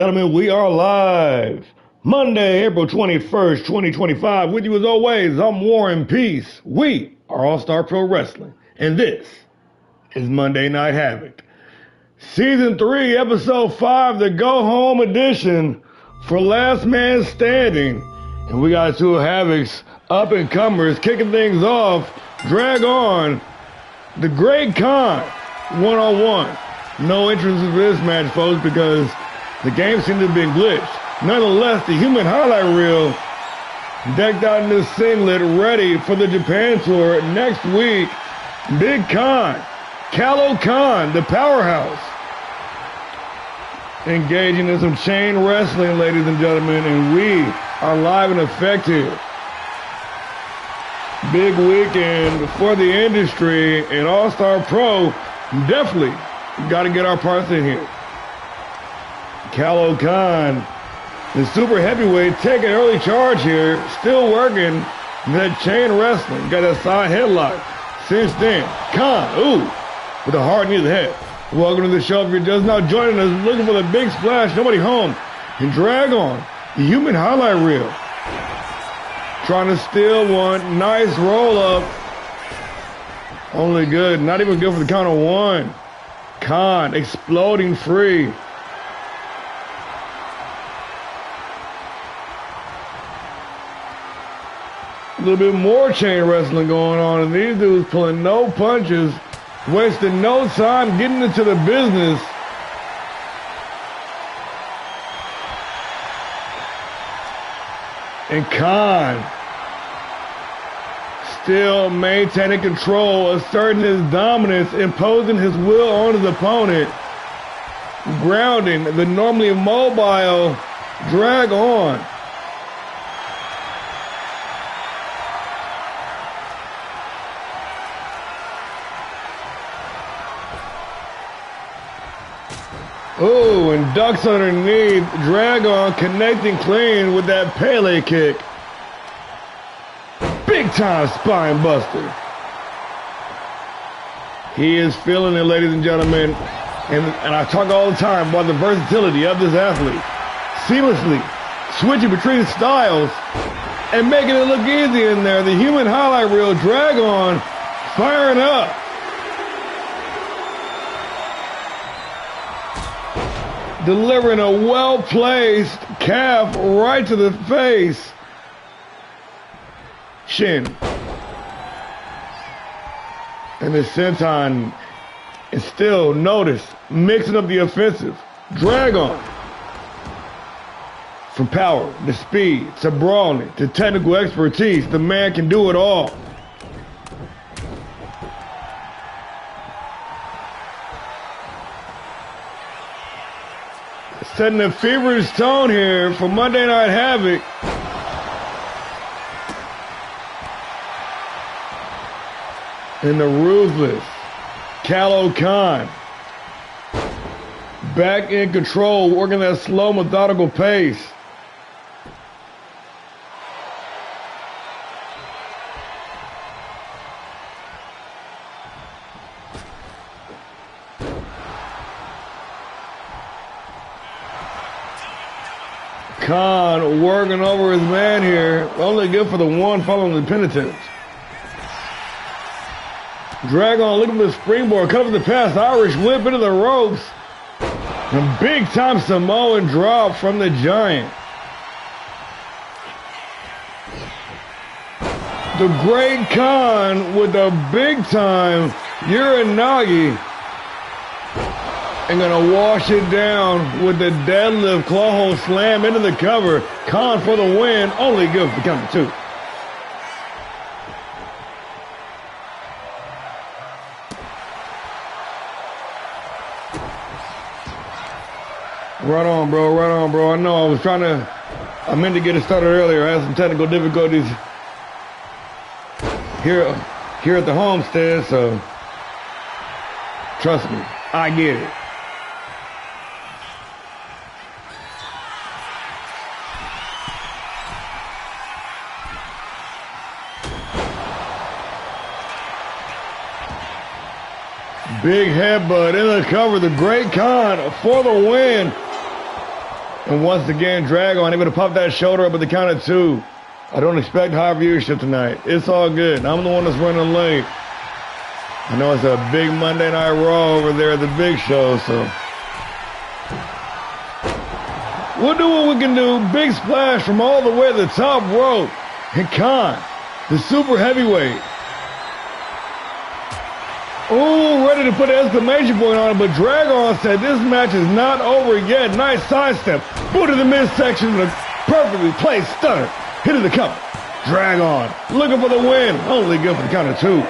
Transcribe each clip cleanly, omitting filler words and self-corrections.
Gentlemen, we are live. Monday, April 21st, 2025. With you as always, I'm Warren Peace. We are All-Star Pro Wrestling. And this is Monday Night Havoc. Season 3, Episode 5, the Go Home edition for Last Man Standing. And we got two of Havok's up-and-comers kicking things off. Drag on the Great Khan one-on-one. No entrance for this match, folks, because the game seemed to have been glitched. Nonetheless, the human highlight reel decked out in this singlet, ready for the Japan tour next week. Big Khan, Callow Khan, the powerhouse, engaging in some chain wrestling, ladies and gentlemen, and we are live in effect here. Big weekend for the industry, and All-Star Pro definitely got to get our parts in here. Callow Khan, the super heavyweight, taking early charge here, still working that chain wrestling, got a side headlock. Since then, Khan, with a hard knee to the head. Welcome to the show. If you're just now joining us, looking for the big splash, nobody home, and Drag on the human highlight reel. Trying to steal one, nice roll up. Only good, not even good for the count of one. Khan exploding free. A little bit more chain wrestling going on, and these dudes pulling no punches, wasting no time getting into the business. And Khan still maintaining control, asserting his dominance, imposing his will on his opponent, grounding the normally mobile Drag on. Oh, and ducks underneath. Drag on connecting clean with that Pele kick. Big time spine buster. He is feeling it, ladies and gentlemen. And I talk all the time about the versatility of this athlete. Seamlessly switching between styles and making it look easy in there. The human highlight reel, Drag on, firing up. Delivering a well-placed calf right to the face. Shin. And the senton is still, notice, mixing up the offensive. Drag on. From power to speed to brawling to technical expertise, the man can do it all. Setting a feverish tone here for Monday Night Havoc. And the ruthless Callow Khan back in control, working that slow, methodical pace. Khan working over his man here. Only good for the one following the penitence. Drag on, looking for the springboard. Cover the pass. Irish whip into the ropes. A big time Samoan drop from the Giant. The Great Khan with a big time Uranagi. And gonna wash it down with the deadlift claw hold slam into the cover. Khan for the win. Only good for the count of two. Right on, bro. Right on, bro. I know I meant to get it started earlier. I had some technical difficulties here at the homestead, so trust me, I get it. Big headbutt in the cover. The Great Khan for the win. And once again, Dragon able to pop that shoulder up at the count of 2. I don't expect high viewership tonight. It's all good. I'm the one that's running late. I know it's a big Monday Night Raw over there at the big show, so we'll do what we can do. Big splash from all the way to the top rope. And Khan, the super heavyweight. Oh, ready to put an exclamation point on it, but Dragon said this match is not over yet. Nice sidestep. Boot to the midsection with a perfectly placed stunner. Hit of the cover. Dragon looking for the win. Only good for the count of 2.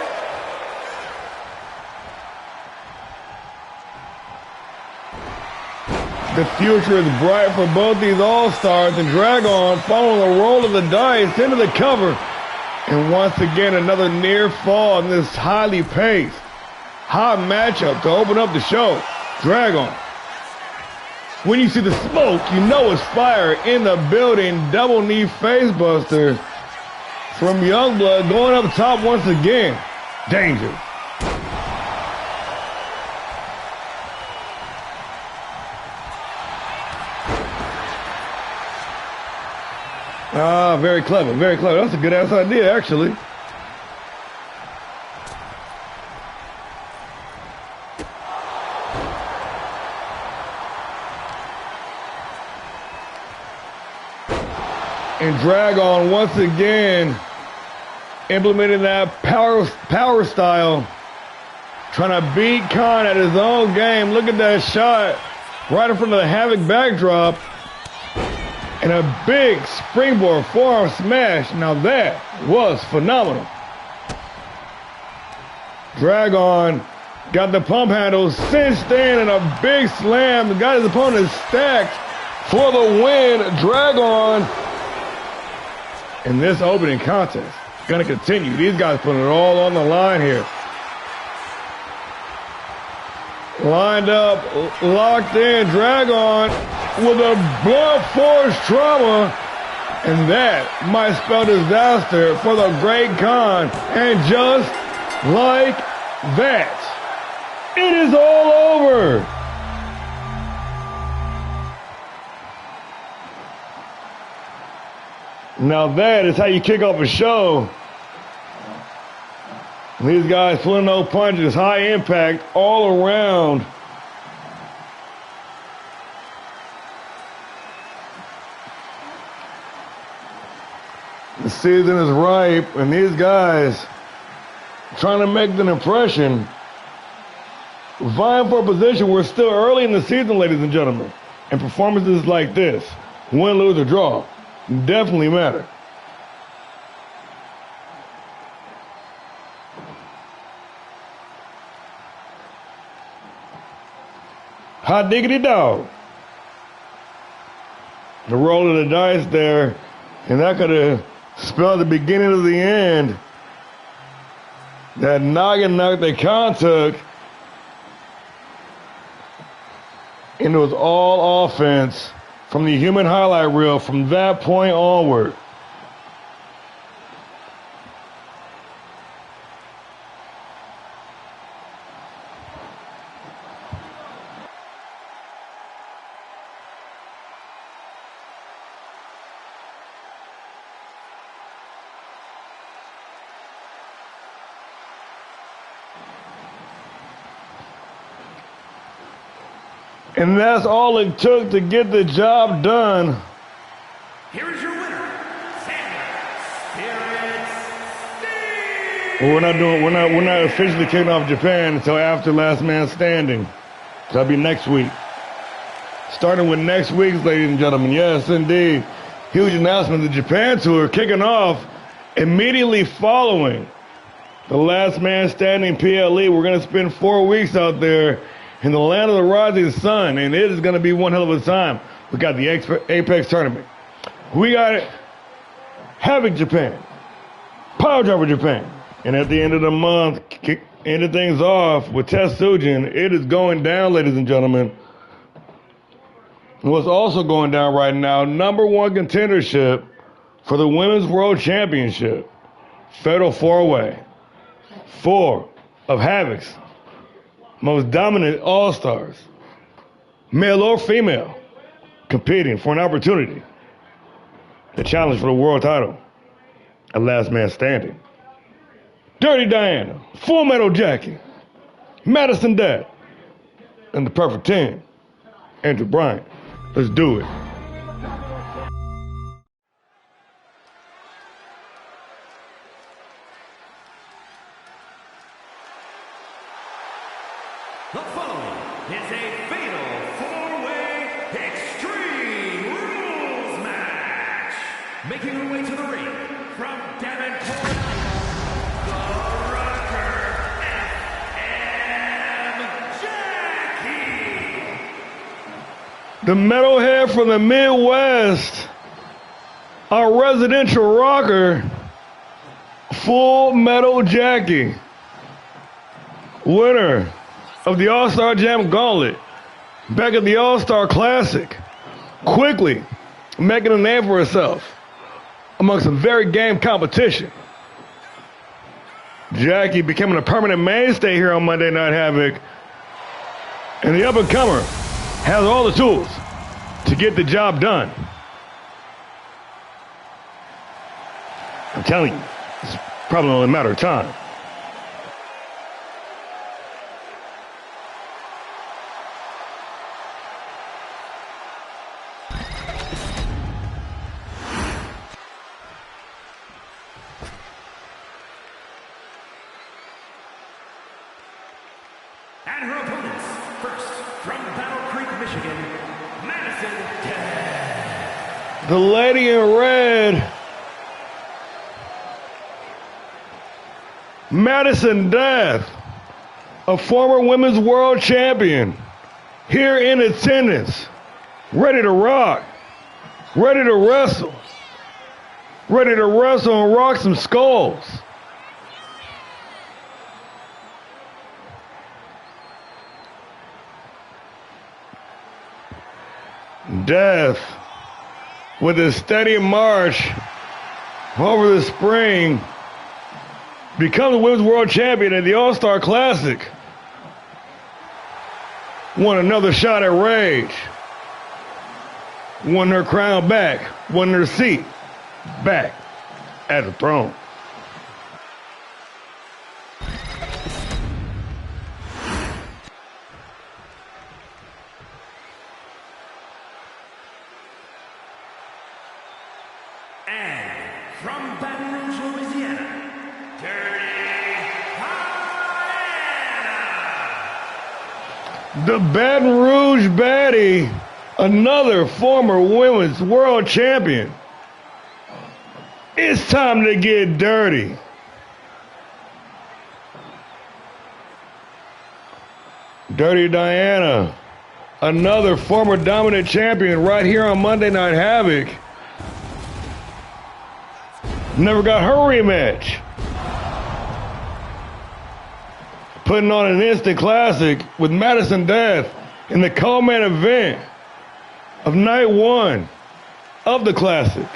The future is bright for both these All-Stars, and Dragon following the roll of the dice into the cover. And once again, another near fall in this highly paced, hot matchup to open up the show. Dragon. When you see the smoke, you know it's fire in the building. Double knee facebuster from Youngblood going up top once again. Danger. Ah, very clever, very clever. That's a good ass idea, actually. And Dragon once again implementing that power style, trying to beat Khan at his own game. Look at that shot right in front of the HAVOK backdrop. And a big springboard forearm smash. Now that was phenomenal. Dragon got the pump handle cinched in and a big slam. Got his opponent stacked for the win. Dragon in this opening contest gonna continue. These guys putting it all on the line here. Lined up, locked in, Dragon with a blunt force trauma. And that might spell disaster for the great Khan. And just like that, it is all over. Now that is how you kick off a show. These guys pulling no punches, high impact all around. The season is ripe, and these guys trying to make an impression. Vying for a position. We're still early in the season, ladies and gentlemen. And performances like this, win, lose, or draw, definitely matter. Hot diggity dog. The roll of the dice there, and that could have spelled the beginning of the end. That noggin knock that Khan took, and it was all offense from the human highlight reel from that point onward. And that's all it took to get the job done. Here is your winner, Spirit Steve. Well, we're not officially kicking off Japan until after Last Man Standing. That'll be next week. Starting with next week's, ladies and gentlemen. Yes, indeed. Huge announcement. The Japan tour kicking off immediately following the Last Man Standing PLE. We're going to spend 4 weeks out there in the land of the rising sun, and it is going to be one hell of a time. We got the Apex tournament. We got HAVOK Japan, Power Driver Japan, and at the end of the month, ending things off with Tetsujin. It is going down, ladies and gentlemen. And what's also going down right now, #1 contendership for the Women's World Championship. Fatal 4-way. 4 of HAVOK's most dominant all-stars, male or female, competing for an opportunity to challenge for the world title at Last Man Standing. Dirty Diana, Full Metal Jackie, Madison Death, and the Perfect 10, Andrew Bryant. Let's do it. The following is a fatal four-way Extreme Rules match. Making her way to the ring from Davenport, the Rocker, F.M. Jackie. The metalhead from the Midwest, our residential rocker, Full Metal Jackie, winner of the All-Star Jam Gauntlet, back at the All-Star Classic, quickly making a name for herself among some very game competition. Jackie becoming a permanent mainstay here on Monday Night Havoc, and the up-and-comer has all the tools to get the job done. I'm telling you, it's probably only a matter of time. And her opponents, first from Battle Creek, Michigan, Madison Death. The lady in red, Madison Death, a former women's world champion, here in attendance, ready to rock, ready to wrestle and rock some skulls. Death, with a steady march over the spring, become the Women's World Champion at the All-Star Classic. Won another shot at Rage. Won her crown back. Won her seat back at the throne. And from Baton Rouge, Louisiana, Dirty Diana. The Baton Rouge Baddie, another former women's world champion. It's time to get dirty. Dirty Diana, another former dominant champion right here on Monday Night Havoc. Never got her rematch. Putting on an instant classic with Madison Death in the co-main event of night one of the classic.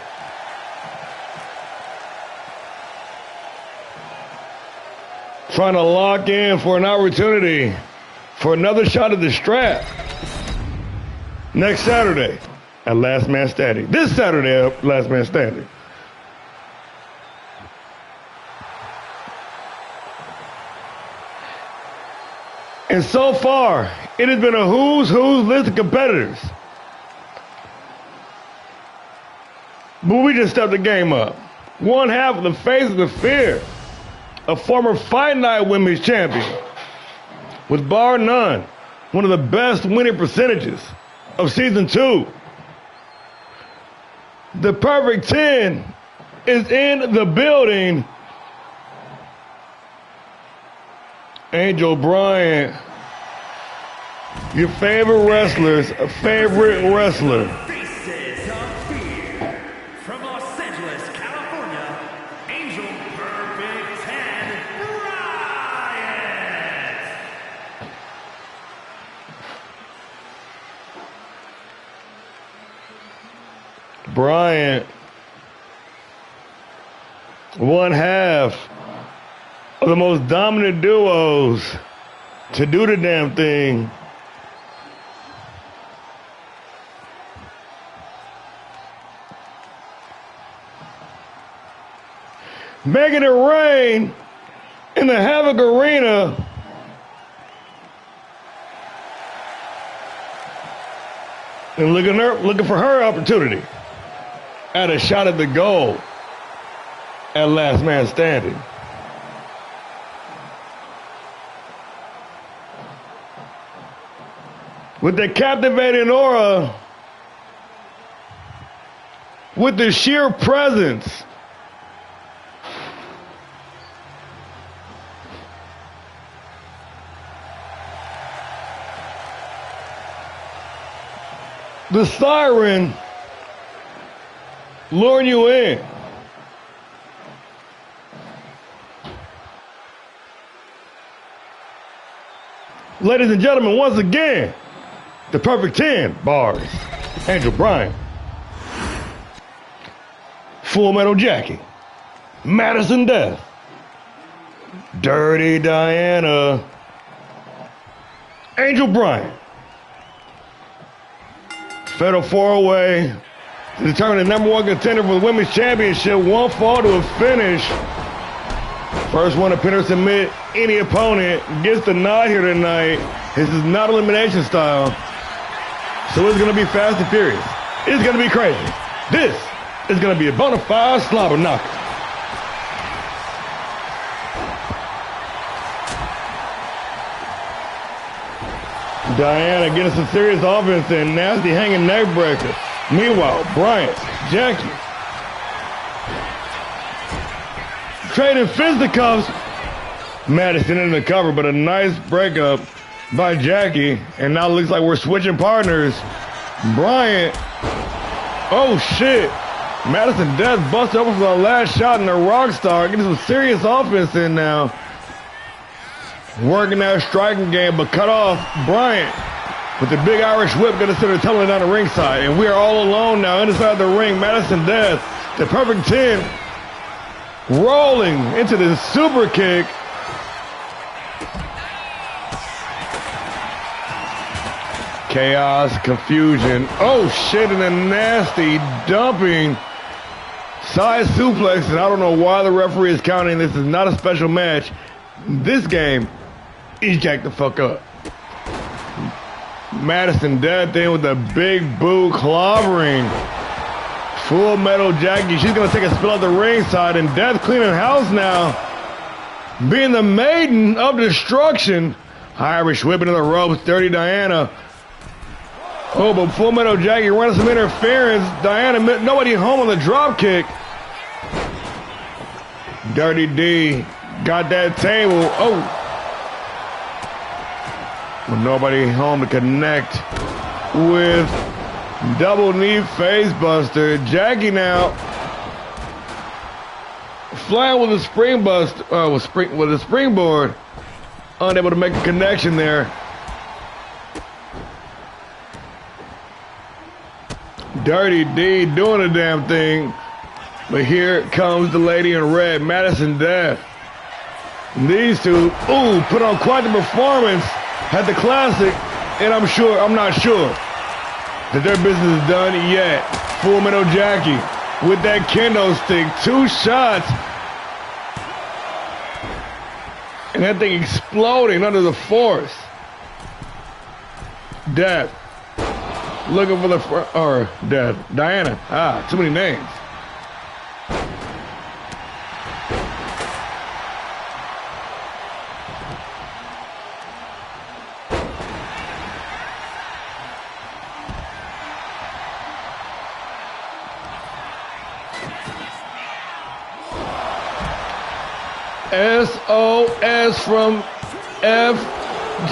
Trying to lock in for an opportunity for another shot at the strap next Saturday at Last Man Standing. This Saturday at Last Man Standing. And so far, it has been a who's list of competitors. But we just stepped the game up. One half of the face of the fear, a former Fight Night Women's Champion, with bar none, one of the best winning percentages of season 2. The Perfect 10 is in the building. Angel Bryant, your favorite wrestler's favorite wrestler. Faces of Fear. From Los Angeles, California, Angel Perfect 10, Bryant. Bryant, one half of the most dominant duos to do the damn thing making it rain in the HAVOK Arena. And looking for her opportunity at a shot at the goal at last man standing. With the captivating aura, with the sheer presence, the siren luring you in. Ladies and gentlemen, once again, the perfect 10 bars. Angel Bryant, Full Metal Jackie, Madison Death, Dirty Diana, Angel Bryant. Fatal 4-way to determine the number 1 contender for the Women's Championship. One fall to a finish. First one to pin or submit any opponent gets the nod here tonight. This is not elimination style, so it's going to be fast and furious. It's going to be crazy. This is going to be a bona fide slobber knocker. Diana getting some serious offense and nasty hanging neck breaker. Meanwhile, Bryant, Jackie, trading fisticuffs. Madison in the cover, but a nice breakup by Jackie. And now it looks like we're switching partners. Bryant, oh shit. Madison Death busted open for the last shot in the Rockstar. Getting some serious offense in now. Working that striking game, but cut off. Bryant with the big Irish whip gonna send her tumbling down the ringside. And we are all alone now inside the ring. Madison Death, the perfect 10, rolling into the super kick. Chaos, confusion. Oh shit, and a nasty dumping side suplex. And I don't know why the referee is counting. This is not a special match. This game is jacked the fuck up. Madison Death in with a big boot clobbering. Full Metal Jackie. She's going to take a spill out the ringside, and Death cleaning house now. Being the maiden of destruction. Irish whipping to the ropes. Dirty Diana. Oh, but Full Metal Jackie running some interference. Diana, nobody home on the drop kick. Dirty D got that table. Oh. Well, nobody home to connect with double knee face buster. Jackie now flying with a spring bust, with a springboard, unable to make a connection there. Dirty D doing the damn thing, but here comes the lady in red, Madison Death. These two, put on quite the performance at the Classic, and I'm not sure that their business is done yet. Full Metal Jackie with that kendo stick, 2 shots, and that thing exploding under the force. Death looking for the Death. Diana. Too many names. SOS from FMJ.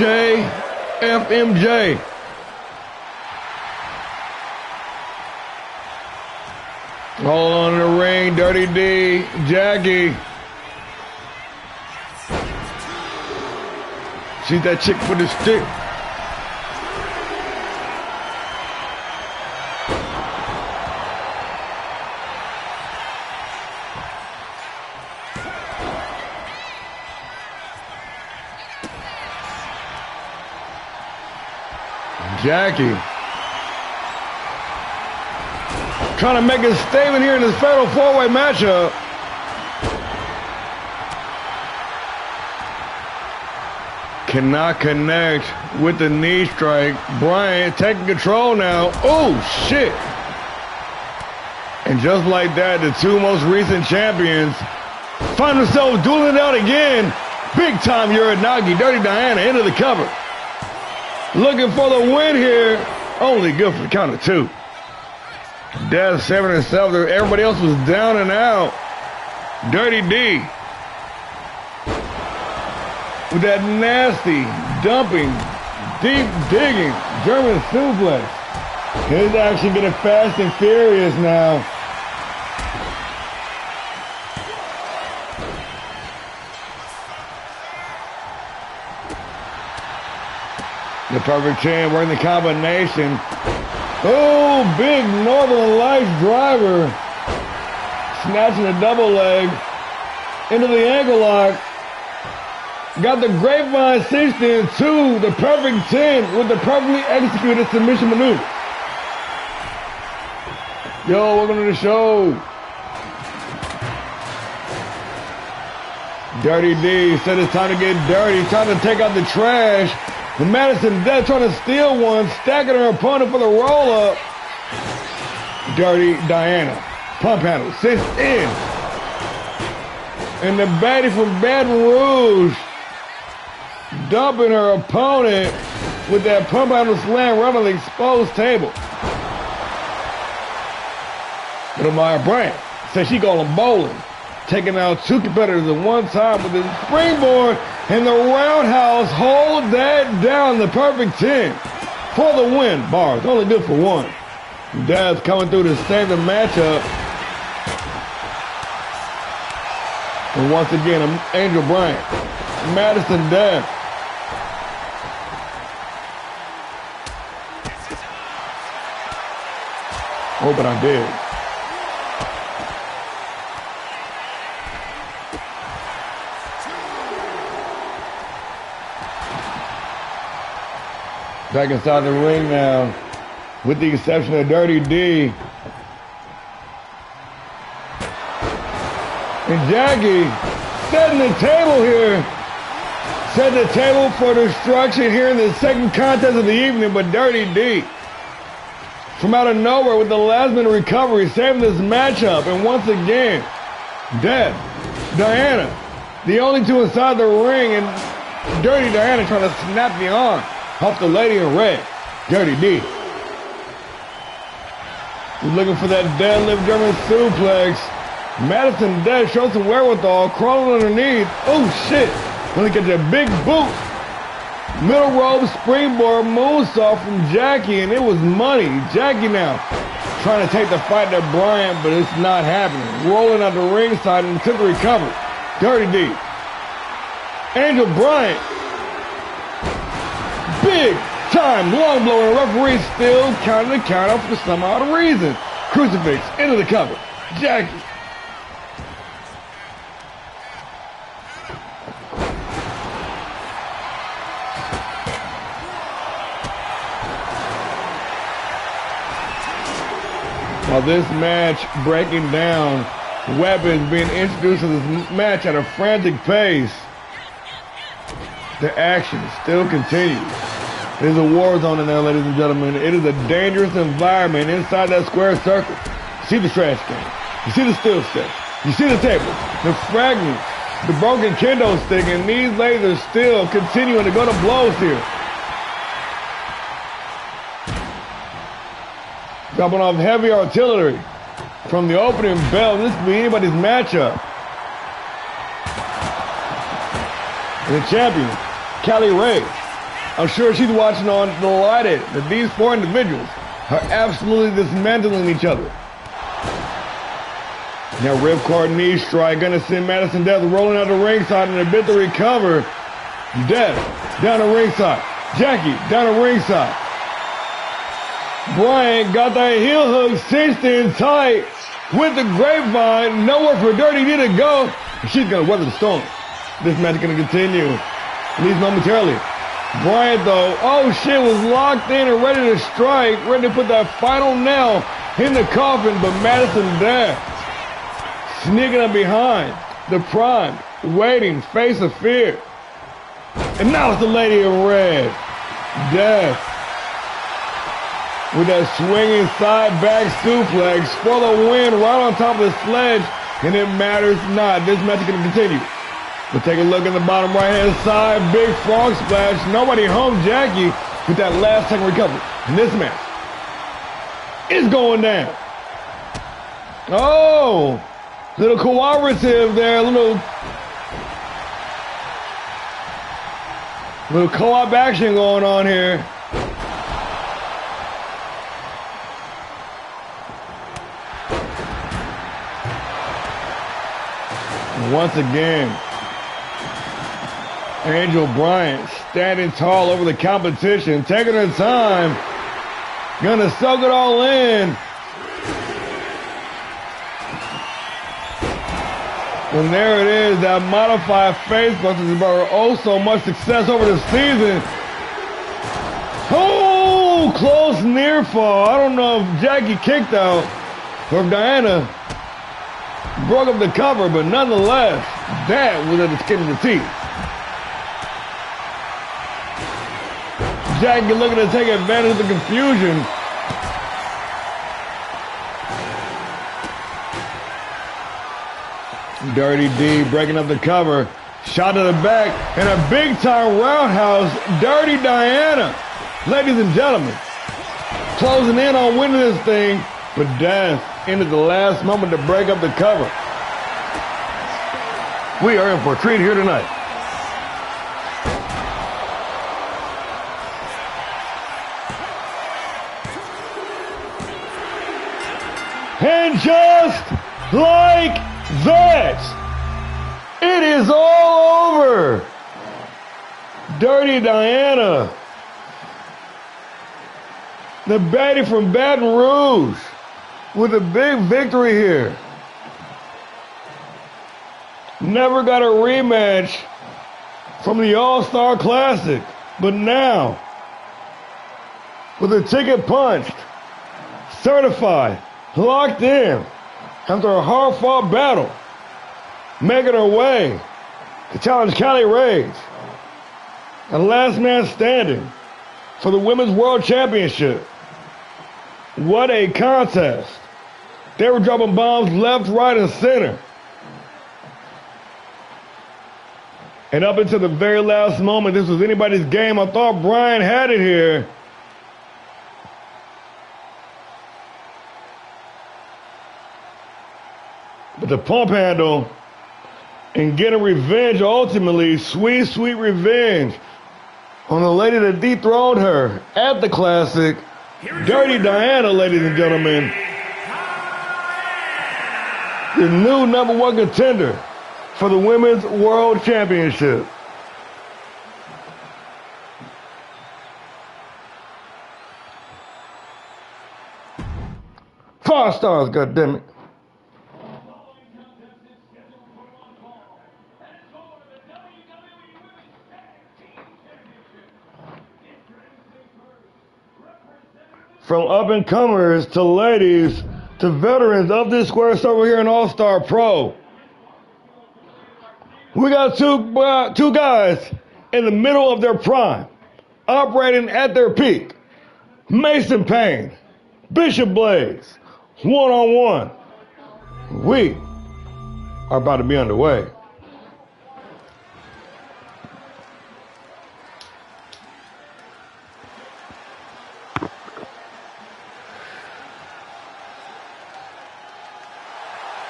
All on the ring, Dirty D, Jackie. She's that chick for the stick. Jackie trying to make a statement here in this fatal 4-way matchup. Cannot connect with the knee strike. Bryant taking control now. Oh, shit. And just like that, the two most recent champions find themselves dueling it out again. Big time Uranagi, Dirty Diana into the cover. Looking for the win here. Only good for the count of two. Death saving himself. Everybody else was down and out. Dirty D with that nasty, dumping, deep digging German suplex. His action getting fast and furious now. The perfect 10 working the combination. Oh, big Northern Lights driver. Snatching a double leg into the ankle lock. Got the grapevine cinched into the perfect 10 with the perfectly executed submission maneuver. Yo, welcome to the show. Dirty D said it's time to get dirty, time to take out the trash. The Madison Death trying to steal one, stacking her opponent for the roll-up. Dirty Diana, pump handle, sits in. And the baddie from Baton Rouge dumping her opponent with that pump handle slam right on the exposed table. But Amaya Bryant says she going bowling, taking out two competitors at one time with the springboard and the roundhouse. Hold that down, the perfect 10 for the win. Bars only good for one. Daz coming through to save the matchup. And once again, Angel Bryant, Madison Daz. Hoping I did. Back inside the ring now, with the exception of Dirty D. And Jackie setting the table here. Setting the table for destruction here in the second contest of the evening, but Dirty D from out of nowhere with the last minute recovery, saving this matchup. And once again, Death, Diana, the only two inside the ring, and Dirty Diana trying to snap the arm off the lady in red, Dirty D. He's looking for that deadlift German suplex. Madison Death shows some wherewithal, crawling underneath. Oh shit! Gonna get that big boot. Middle rope springboard moonsault from Jackie, and it was money. Jackie now trying to take the fight to Bryant, but it's not happening. Rolling out the ringside and took the recovery. Dirty D. Angel Bryant. Big time long blow, and the referee still counting the count out for some odd reason. Crucifix into the cover. Jackie. While this match breaking down, weapons being introduced to this match at a frantic pace, the action still continues. There's a war zone in there, ladies and gentlemen. It is a dangerous environment inside that square circle. You see the trash can. You see the steel steps. You see the table, the fragments, the broken kendo stick, and these ladies are still continuing to go to blows here. Dropping off heavy artillery from the opening bell. This could be anybody's matchup. And the champion, Callie Ray. I'm sure she's watching on delighted that these four individuals are absolutely dismantling each other. Now ripcord knee strike, gonna send Madison Death rolling out the ringside and a bit to recover. Death down the ringside. Jackie down the ringside. Bryant got that heel hook cinched in tight with the grapevine. Nowhere for Dirty D to go. She's gonna weather the storm. This match is gonna continue, at least momentarily. Bryant though, oh shit, was locked in and ready to strike, ready to put that final nail in the coffin, but Madison Death sneaking up behind the prime, waiting, face of fear. And now it's the lady in red. Death. With that swinging side back suplex for the win right on top of the sledge. And it matters not. This match is going to continue. We'll take a look at the bottom right hand side. Big frog splash. Nobody home Jackie with that last second recovery. And this match is going down. Oh, little cooperative there. Little co-op action going on here. Once again, Angel Bryant standing tall over the competition, taking her time, gonna soak it all in. And there it is, that modified face buster has brought her oh so much success over the season. Oh, close near fall. I don't know if Jackie kicked out or if Diana broke up the cover, but nonetheless, that was at the skin of the teeth. Jackie looking to take advantage of the confusion. Dirty D breaking up the cover. Shot to the back and a big time roundhouse. Dirty Diana. Ladies and gentlemen, closing in on winning this thing, but Death ended the last moment to break up the cover. We are in for a treat here tonight. And just like that, it is all over. Dirty Diana, the baddie from Baton Rouge, with a big victory here. Never got a rematch from the All-Star Classic, but now, with a ticket punched, certified, locked in, after a hard-fought battle, making her way to challenge Kylie Ray's, and last man standing for the Women's World Championship. What a contest. They were dropping bombs left, right, and center. And up until the very last moment, this was anybody's game. I thought Brian had it here. But the pump handle and getting revenge, ultimately, sweet, sweet revenge on the lady that dethroned her at the Classic, Dirty Diana, ladies and gentlemen. The new #1 contender for the Women's World Championship. Five stars, goddammit. From up-and-comers to ladies to veterans of this square circle here in All-Star Pro. We got two guys in the middle of their prime, operating at their peak. Mason Payne, Bishop Blaze, one-on-one. We are about to be underway.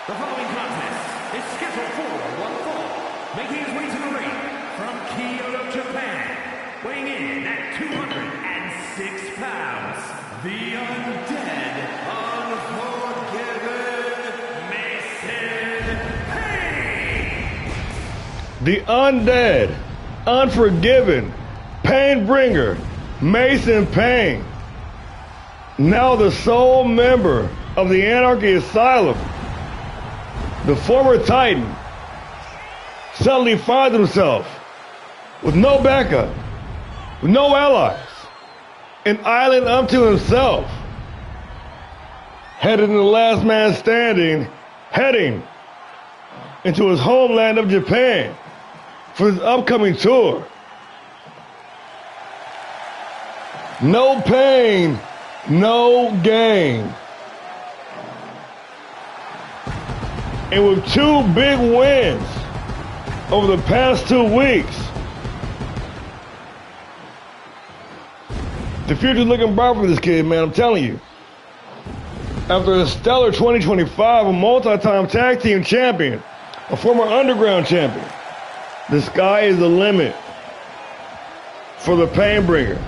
The following contest is scheduled for one fall, making his way to the ring from Kyoto, Japan, weighing in at 206 pounds, the undead, unforgiven Mason Payne. The undead, unforgiven pain bringer, Mason Payne. Now the sole member of the Anarchy Asylum. The former Titan suddenly finds himself with no backup, with no allies, an island unto himself, headed in the last man standing, heading into his homeland of Japan for his upcoming tour. No pain, no gain. And with 2 big wins over the past 2 weeks, the future's looking bright for this kid, man, I'm telling you. After a stellar 2025, a multi-time tag team champion, a former underground champion, the sky is the limit for the pain bringer,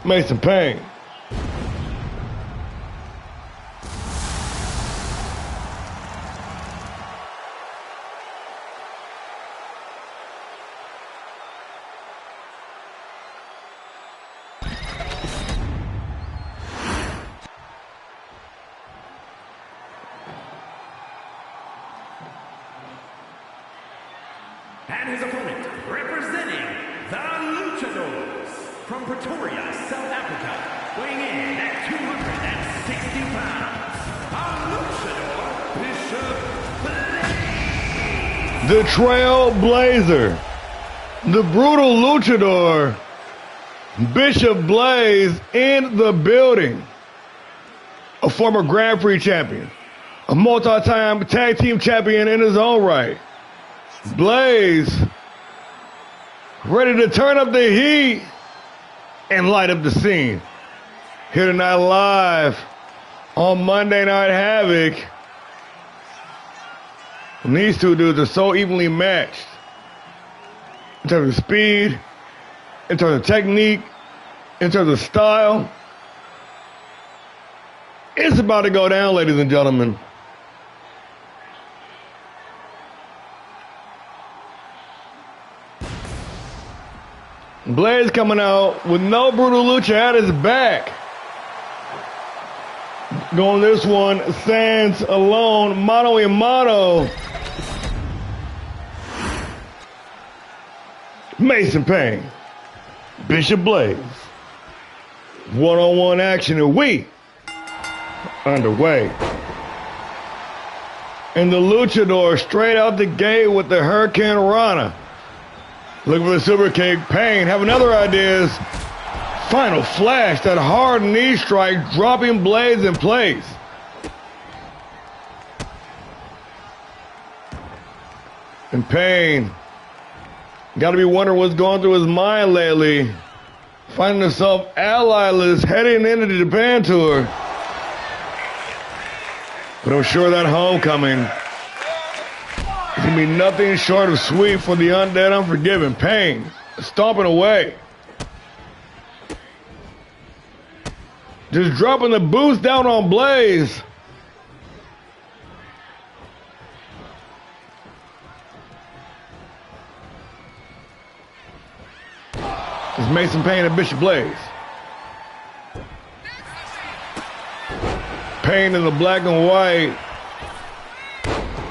Mason Payne. And his opponent, representing the Luchadors from Pretoria, South Africa, weighing in at 260 pounds, a Luchador, Bishop Blaze. The Trailblazer, the brutal luchador, Bishop Blaze in the building. A former Grand Prix champion, a multi-time tag team champion in his own right. Blaze, ready to turn up the heat and light up the scene. Here tonight live on Monday Night Havoc. And these two dudes are so evenly matched in terms of speed, in terms of technique, in terms of style. It's about to go down, ladies and gentlemen. Blaze coming out with no brutal lucha at his back. Going this one, stands alone, mano a mano. Mason Payne, Bishop Blaze. One-on-one action, and we underway. And the luchador straight out the gate with the Hurricane Rana. Looking for the super kick. Payne having other ideas. Final flash, that hard knee strike, dropping Blaze in place. And Payne, gotta be wondering what's going through his mind lately. Finding himself allyless heading into the Japan tour. But I'm sure that homecoming is going to be nothing short of sweet for the Undead Unforgiven. Payne stomping away. Just dropping the boost down on Blaze. It's Mason Payne and Bishop Blaze. Payne in the black and white.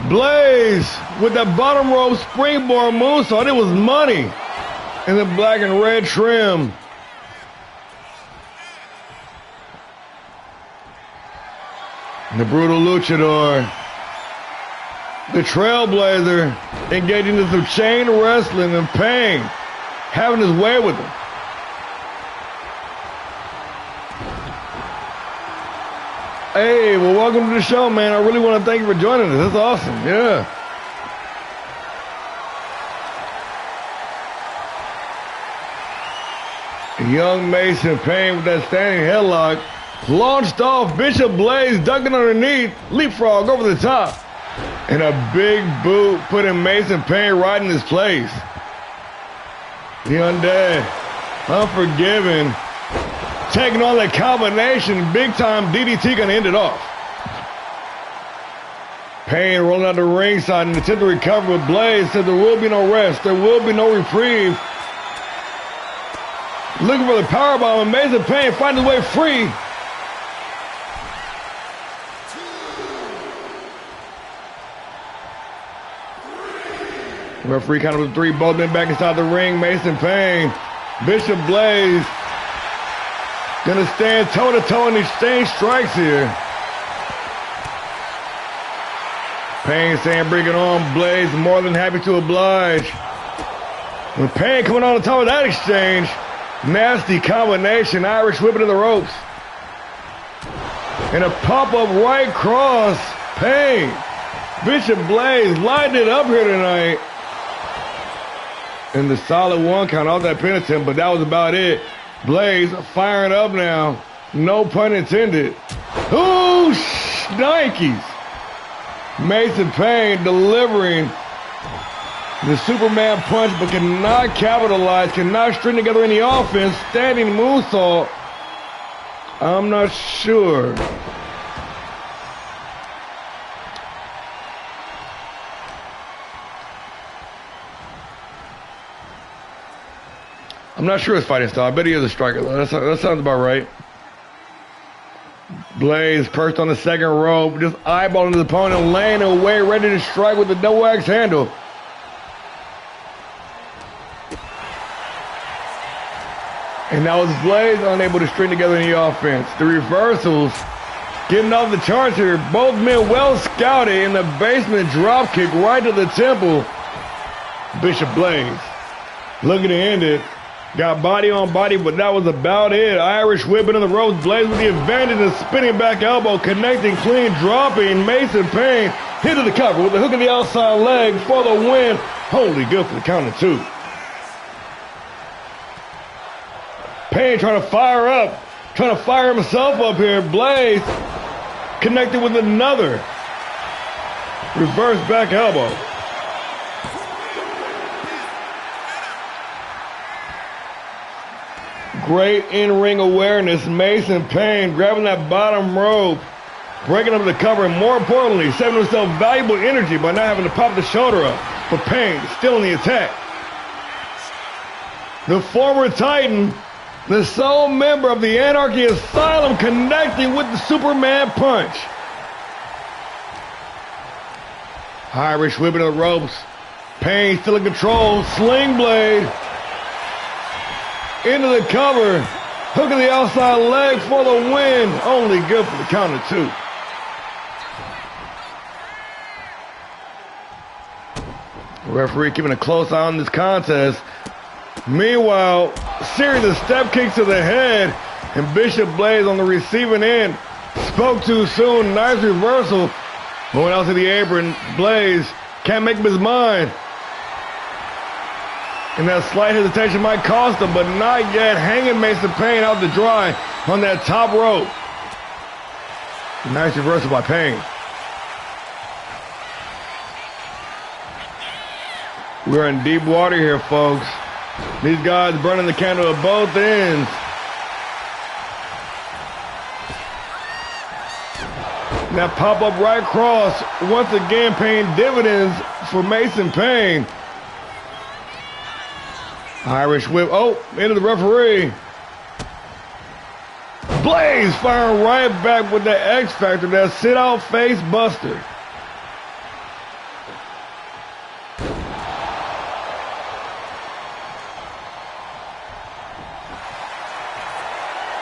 Blaze with that bottom rope springboard moonsault. It was money in the black and red trim. And the brutal luchador, the Trailblazer, engaging in some chain wrestling, and Payne having his way with him. Hey, well, welcome to the show, man. I really want to thank you for joining us. That's awesome. Yeah. Young Mason Payne with that standing headlock. Launched off. Bishop Blaze ducking underneath. Leapfrog over the top. And a big boot putting Mason Payne right in his place. The Undead Unforgiven taking on the combination. Big time DDT gonna end it off. Payne rolling out the ringside and attempt to recover with Blaze. Said there will be no rest. There will be no reprieve. Looking for the powerbomb, and Mason Payne finding his way free. Referee counted with 3, both men back inside the ring. Mason Payne, Bishop Blaze, gonna stand toe-to-toe and exchange strikes here. Payne saying, bring it on. Blaze more than happy to oblige. When Payne coming on the top of that exchange, Nasty combination. Irish whip into the ropes. And a pop-up right cross. Payne. Bishop Blaze lighting it up here tonight. And the solid 1 count off that pin attempt, but that was about it. Blaze firing up now. No pun intended. Ooh, Nikes. Mason Payne delivering the Superman punch, but cannot capitalize, cannot string together any offense. Standing moonsault. I'm not sure. I'm not sure his fighting style. I bet he is a striker. That sounds about right. Blaze perched on the second rope, just eyeballing his opponent, laying away, ready to strike with the double axe handle. And now was Blaze unable to string together any offense. The reversals getting off the charts here. Both men well scouted in the basement drop kick right to the temple. Bishop Blaze looking to end it. Got body on body, but that was about it. Irish whip into the ropes. Blaze with the advantage and spinning back elbow, connecting clean, dropping. Mason Payne hit to the cover with the hook of the outside leg for the win. Holy good for the count of 2. Payne trying to fire up, trying to fire himself up here. Blaze connected with another reverse back elbow. Great in-ring awareness. Mason Payne grabbing that bottom rope, breaking up the cover, and more importantly, saving himself valuable energy by not having to pop the shoulder up. But Payne still in the attack. The former Titan, the sole member of the Anarchy Asylum, connecting with the Superman punch. Irish whipping the ropes. Payne still in control. Sling blade. Into the cover. Hook of the outside leg for the win. Only good for the count of 2. The referee keeping a close eye on this contest. Meanwhile, series of step kicks to the head, and Bishop Blaze on the receiving end. Spoke too soon. Nice reversal. Going out to the apron. Blaze can't make up his mind. And that slight hesitation might cost him, but not yet. Hanging Mason Payne out to dry on that top rope. Nice reversal by Payne. We're in deep water here, folks. These guys burning the candle at both ends. That pop-up right cross, once again paying dividends for Mason Payne. Irish whip, oh, into the referee. Blaze firing right back with that X Factor, that sit-out face buster.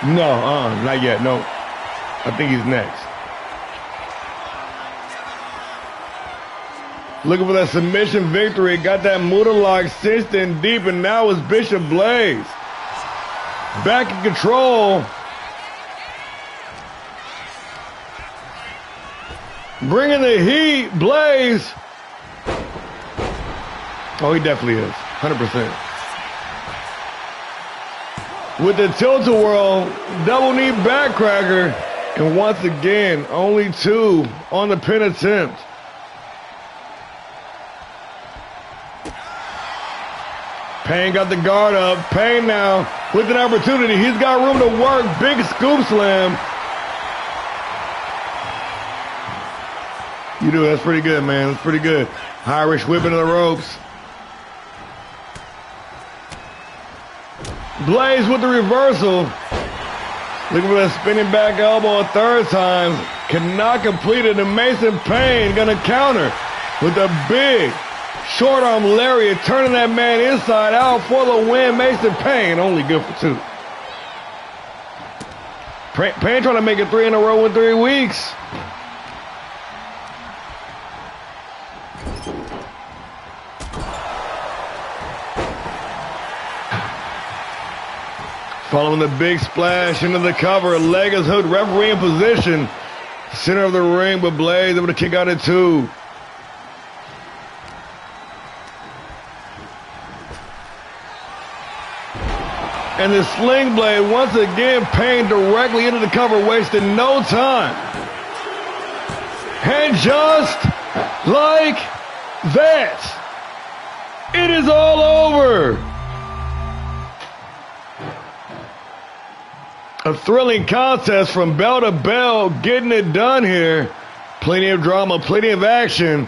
No, not yet, no. I think he's next. Looking for that submission victory. Got that Muda lock cinched in deep, and now it's Bishop Blaze. Back in control. Bringing the heat, Blaze. Oh, he definitely is, 100%. With the tilt-a-whirl, double knee backcracker, and once again, only 2 on the pin attempt. Payne got the guard up. Payne now with an opportunity. He's got room to work. Big scoop slam. You do. That's pretty good, man. That's pretty good. Irish whip into the ropes. Blaze with the reversal. Looking for that spinning back elbow a third time. Cannot complete it. And Mason Payne going to counter with a big short arm lariat, turning that man inside out for the win. Mason Payne only good for 2. Payne trying to make it 3 in a row in 3 weeks. Following the big splash into the cover, leg is hooked, referee in position. Center of the ring, but Blaze able to kick out at 2. And the sling blade once again paying directly into the cover, wasting no time. And just like that, it is all over. A thrilling contest from bell to bell, getting it done here. Plenty of drama, plenty of action.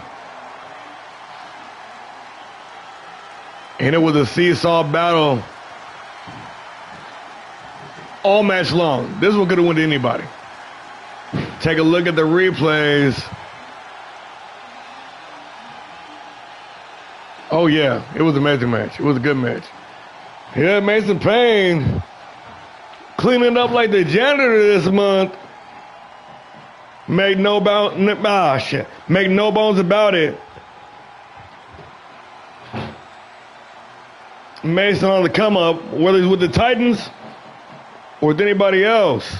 And it was a seesaw battle all match long. This one could have went to anybody. Take a look at the replays. Oh yeah, it was an amazing match. It was a good match. Yeah, Mason Payne cleaning up like the janitor this month. Make no bones about it. Mason on the come up, whether he's with the Titans or with anybody else.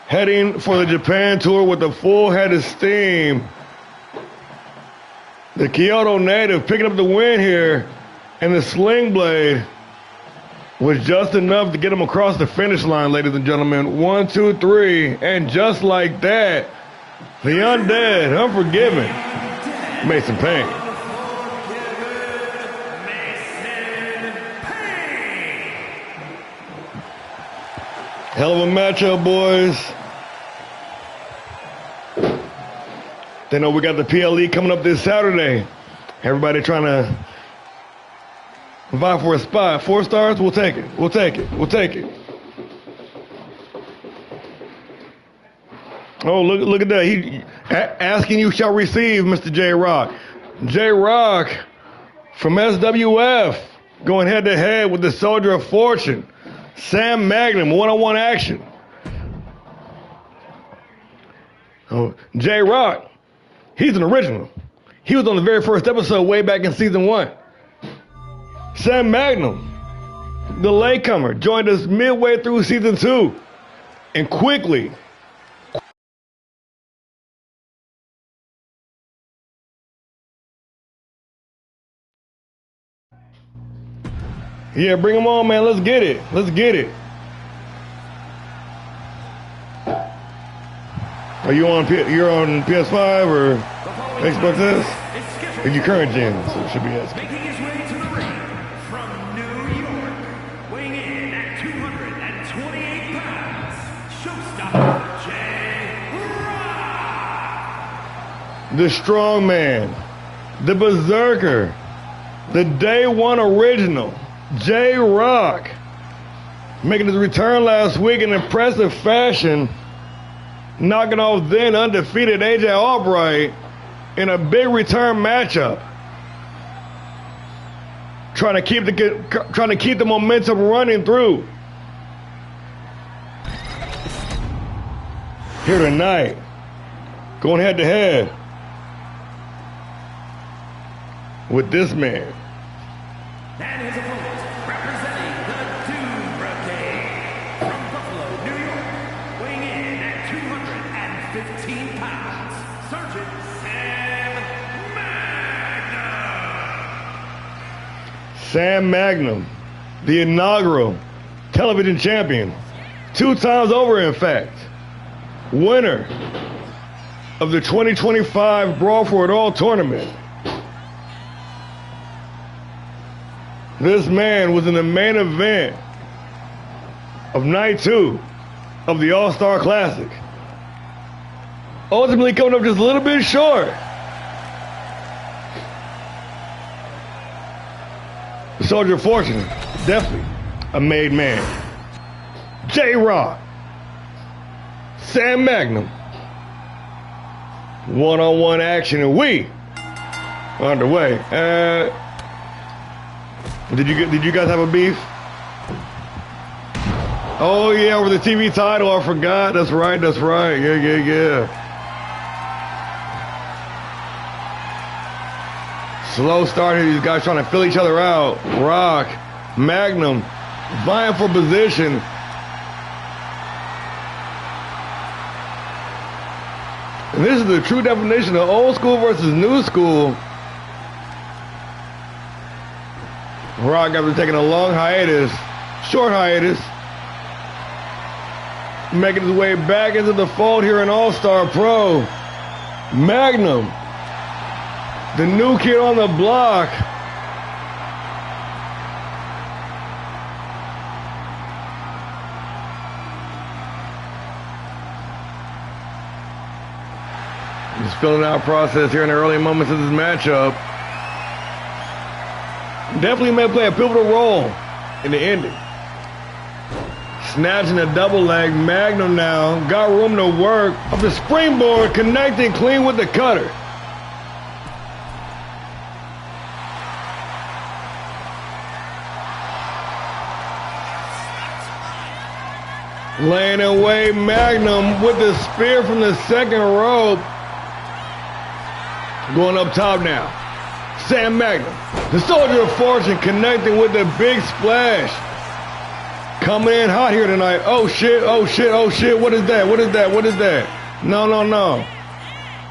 Heading for the Japan tour with a full head of steam. The Kyoto native picking up the win here, and the sling blade was just enough to get him across the finish line, ladies and gentlemen. 1, 2, 3, and just like that, the undead, unforgiven, Mason Payne. Hell of a matchup, boys. They know we got the PLE coming up this Saturday. Everybody trying to vie for a spot. 4 stars, we'll take it. We'll take it. We'll take it. Oh, look at that. He asking you shall receive, Mr. J-Rock. J-Rock from SWF going head to head with the Soldier of Fortune. Sam Magnum, one-on-one action. Oh, J-Rock, he's an original. He was on the very first episode way back in season 1. Sam Magnum, the latecomer, joined us midway through season 2. And quickly, yeah, bring him on, man. Let's get it. Let's get it. Are you on? You're on PS5 or Xbox S? Or you current gen? So it should be S. Making his way to the ring from New York, weighing in at 228 pounds, showstopper J-Rock. The strong man, the berserker, the day one original. J-Rock making his return last week in impressive fashion, knocking off then undefeated AJ Albright in a big return matchup, trying to keep the momentum running through. Here tonight, going head to head with this man. And his opponent, representing the Doom Brigade from Buffalo, New York, weighing in at 215 pounds, Sergeant Sam Magnum. Sam Magnum, the inaugural television champion, 2 times over in fact, winner of the 2025 Brawl for It All tournament. This man was in the main event of night 2 of the All-Star Classic. Ultimately coming up just a little bit short. The Soldier of Fortune, definitely a made man. J-Rock, Sam Magnum, one-on-one action, and we are underway. Did you guys have a beef? Oh yeah, over the TV title, I forgot. That's right. Yeah. Slow start here. These guys trying to fill each other out. Rock, Magnum, vying for position. And this is the true definition of old school versus new school. Rock, after taking a long hiatus, short hiatus, making his way back into the fold here in All-Star Pro. Magnum, the new kid on the block. Just filling out process here in the early moments of this matchup. Definitely may play a pivotal role in the ending. Snatching a double leg. Magnum now got room to work. Up the springboard, connecting clean with the cutter. Laying away Magnum with the spear from the second rope. Going up top now. Sam Magnum, the soldier of fortune, connecting with the big splash. Coming in hot here tonight. Oh shit, oh shit, oh shit. What is that? What is that? What is that? No, no, no.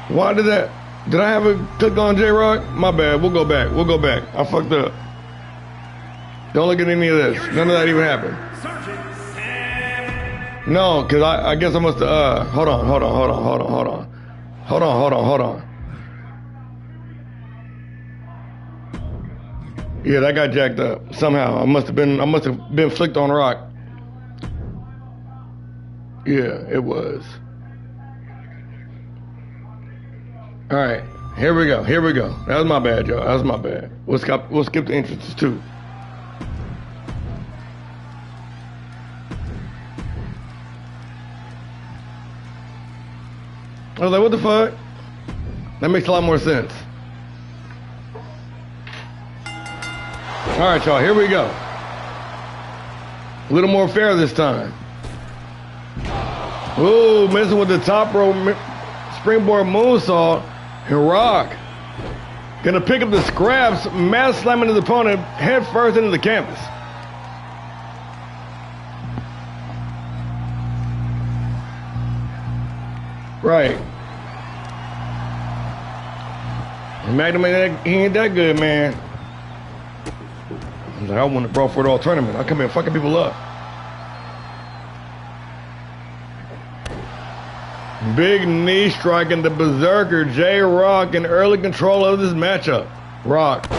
Why did that? Did I have it clicked on J-Rock? My bad. We'll go back. We'll go back. I fucked up. Don't look at any of this. None of that even happened. No, because I guess I must have, hold on. Yeah, that got jacked up somehow. I must have been flicked on Rock. Yeah, it was. All right, here we go. That was my bad, y'all. That was my bad. We'll skip the entrances too. I was like, what the fuck? That makes a lot more sense. All right, y'all, here we go. A little more fair this time. Ooh, messing with the top rope springboard moonsault. And Rock gonna pick up the scraps, mass slamming his opponent head first into the canvas. Right. And Magnum he ain't that good, man. I won the Brawl for It All tournament. I come here fucking people up. Big knee striking the berserker J-Rock in early control of this matchup. Rock.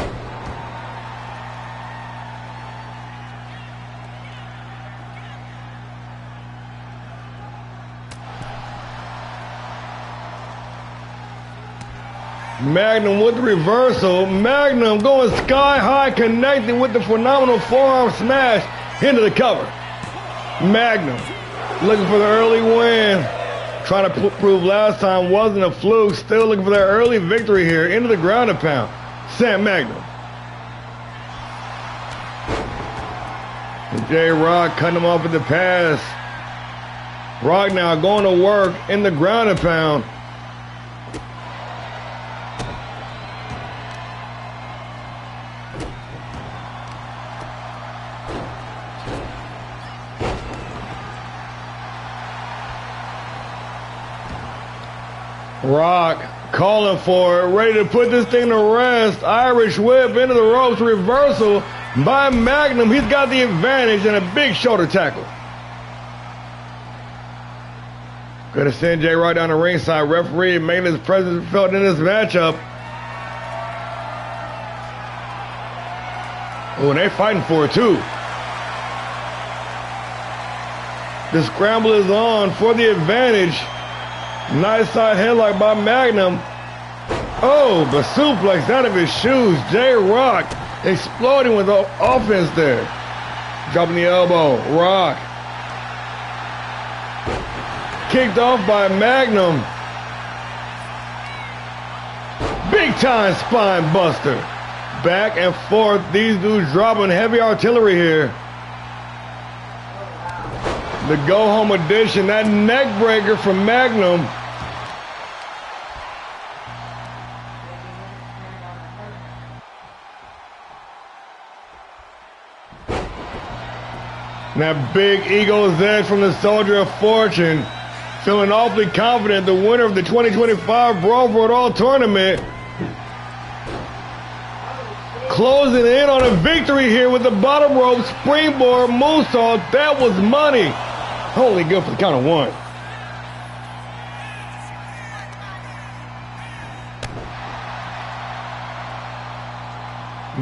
Magnum with the reversal. Magnum going sky high, connecting with the phenomenal forearm smash into the cover. Magnum looking for the early win. Trying to prove last time wasn't a fluke. Still looking for that early victory here into the ground and pound. Sam Magnum. And J-Rock cutting him off with the pass. Rock now going to work in the ground and pound. Rock calling for it, ready to put this thing to rest. Irish whip into the ropes, reversal by Magnum. He's got the advantage and a big shoulder tackle. Gonna send J-Rock down the ringside. Referee making his presence felt in this matchup. Oh, and they fighting for it too. The scramble is on for the advantage. Nice side headlock by Magnum. Oh, the suplex out of his shoes. J-Rock exploding with the offense there. Dropping the elbow. Rock. Kicked off by Magnum. Big time spine buster. Back and forth. These dudes dropping heavy artillery here. The go-home edition, that neck breaker from Magnum. And that big ego's edge from the Soldier of Fortune. Feeling awfully confident, the winner of the 2025 Brawl for It All tournament. Closing in on a victory here with the bottom rope springboard moonsault. That was money. Only good for the count of one.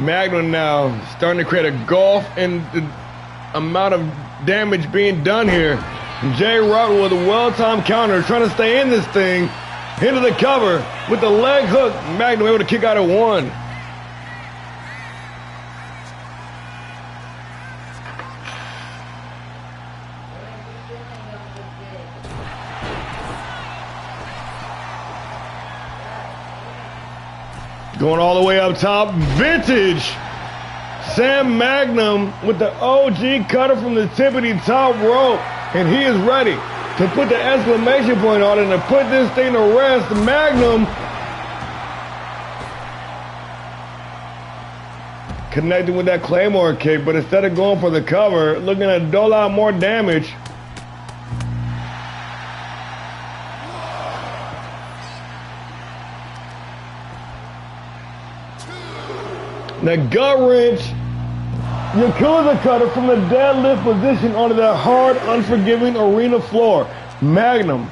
Magnum now starting to create a gulf in the amount of damage being done here. Jay Rock with a well-timed counter trying to stay in this thing. Into the cover with the leg hook. Magnum able to kick out at one. Going all the way up top, vintage Sam Magnum with the OG cutter from the tippity top rope, and he is ready to put the exclamation point on it and to put this thing to rest. Magnum connecting with that Claymore kick, but instead of going for the cover, looking to dole out more damage. The gut wrench, Yakuza cutter from the deadlift position onto that hard, unforgiving arena floor. Magnum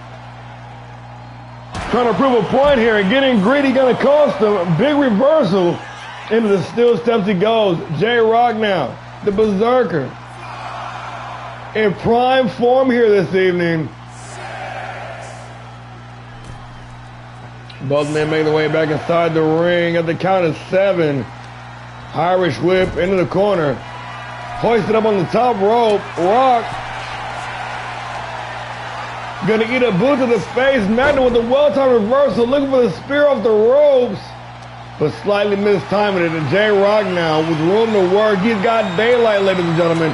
trying to prove a point here and getting greedy gonna cost him. Big reversal into the steel steps he goes. Jay Rock now, the Berserker, in prime form here this evening. Both men make their way back inside the ring at the count of 7. Irish whip into the corner. Hoisted up on the top rope. Rock gonna eat a boot to the face. Magnum with the well-timed reversal, looking for the spear off the ropes, but slightly mistiming it. And Jay Rock now with room to work. He's got daylight, ladies and gentlemen,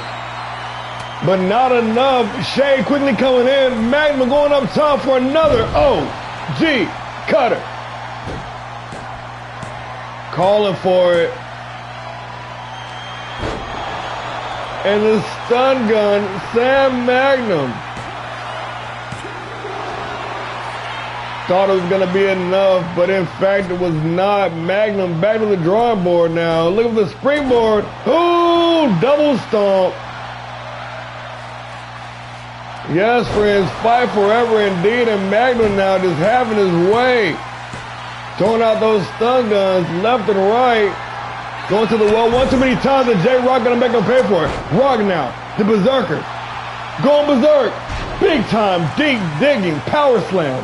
but not enough. Shea quickly coming in. Magnum going up top for another OG cutter. Calling for it. And the stun gun, Sam Magnum. Thought it was going to be enough, but in fact it was not. Magnum back to the drawing board now. Look at the springboard. Ooh, double stomp. Yes, friends, fight forever indeed. And Magnum now just having his way. Throwing out those stun guns left and right. Going to the well one too many times, and Jay Rock gonna make him pay for it. Rock now, the Berserker, going berserk, big time, deep digging, power slam.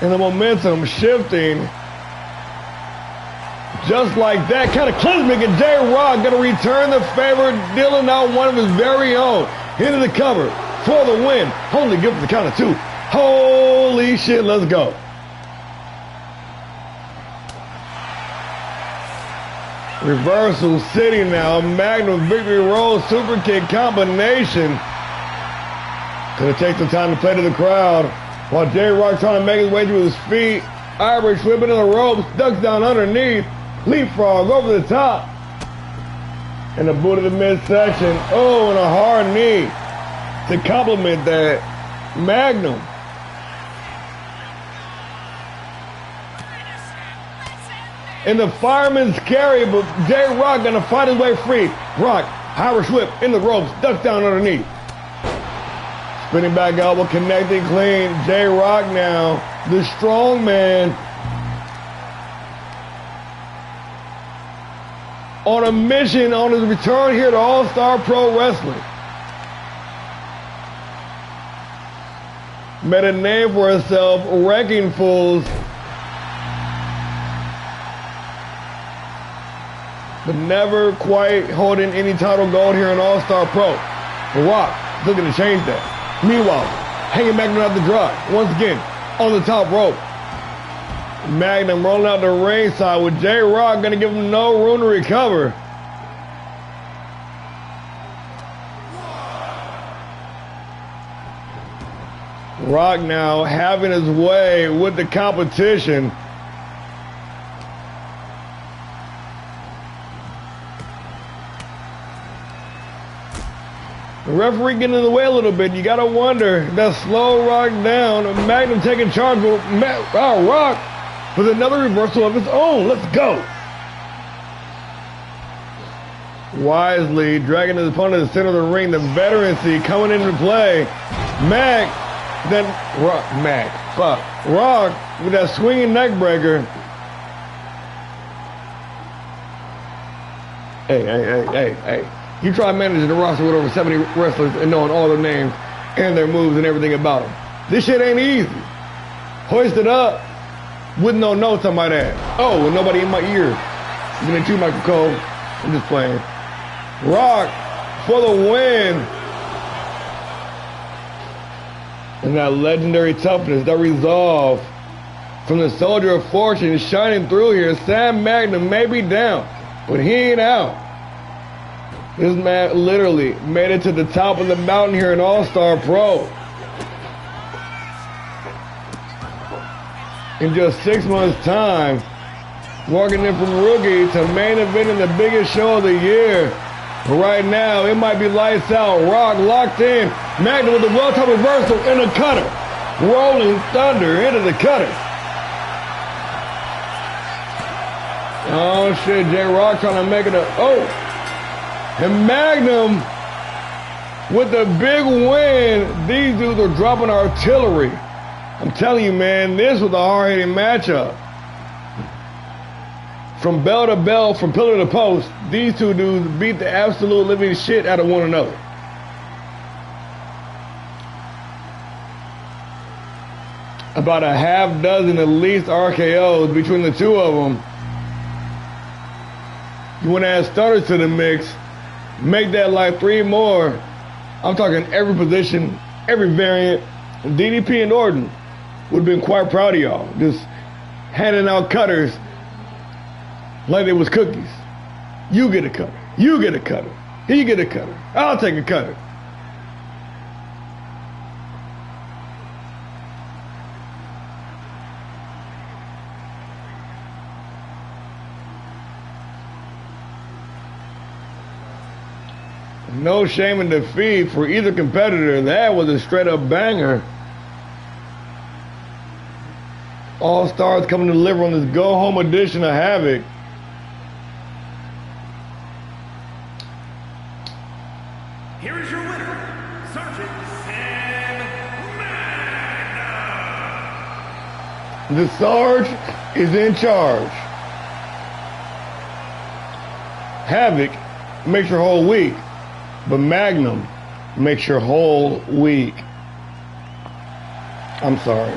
And the momentum shifting. Just like that, kind of clismic, and Jay Rock gonna return the favor, dealing out one of his very own. Into the cover for the win. Only good for the count of 2. Holy shit, let's go. Reversal sitting now. Magnum victory roll super kick combination. Gonna take some time to play to the crowd while Jay Rock trying to make his way to his feet. Irish whip into the ropes, ducks down underneath, leapfrog over the top, and a boot of the midsection. Oh, and a hard knee to complement that. Magnum in the fireman's carry, but Jay Rock gonna fight his way free. Rock, Irish whip in the ropes, ducks down underneath. Spinning back elbow, connecting clean. Jay Rock now, the strong man, on a mission on his return here to All-Star Pro Wrestling. Made a name for himself, wrecking fools, but never quite holding any title gold here in All-Star Pro. The Rock looking to change that. Meanwhile, hanging Magnum out the drop. Once again, on the top rope. Magnum rolling out the ringside with Jay Rock gonna give him no room to recover. Rock now having his way with the competition. The referee getting in the way a little bit. You gotta wonder. That slow Rock down. Magnum taking charge. Rock with another reversal of his own. Let's go. Wisely dragging his opponent to the center of the ring. The veterancy coming into play. Rock with that swinging neck breaker. Hey. You try managing the roster with over 70 wrestlers and knowing all their names and their moves and everything about them. This shit ain't easy. Hoist it up with no notes on my ass. Oh, and nobody in my ear. Looking at you, Michael Cole. I'm just playing. Rock for the win. And that legendary toughness, that resolve from the Soldier of Fortune is shining through here. Sam Magnum may be down, but he ain't out. This man literally made it to the top of the mountain here in All-Star Pro. In just 6 months' time, walking in from rookie to main event in the biggest show of the year. But right now, it might be lights out. Rock locked in. Magnum with the well-timed reversal and a cutter. Rolling thunder into the cutter. Oh shit, J-Rock trying to make it a... Oh! And Magnum with the big win. These dudes are dropping artillery. I'm telling you, man, this was a hard-hitting matchup. From bell to bell, from pillar to post, these two dudes beat the absolute living shit out of one another. About a half dozen at least RKOs between the two of them. You want to add starters to the mix, make that like 3 more. I'm talking every position, every variant. DDP and Orton would have been quite proud of y'all. Just handing out cutters like they was cookies. You get a cutter. You get a cutter. He get a cutter. I'll take a cutter. No shame in defeat for either competitor. That was a straight up banger. All Stars coming to deliver on this go home edition of Havoc. Here is your winner, Sergeant Sam Magnum. The Sarge is in charge. Havoc makes your whole week, but Magnum makes your whole week. I'm sorry.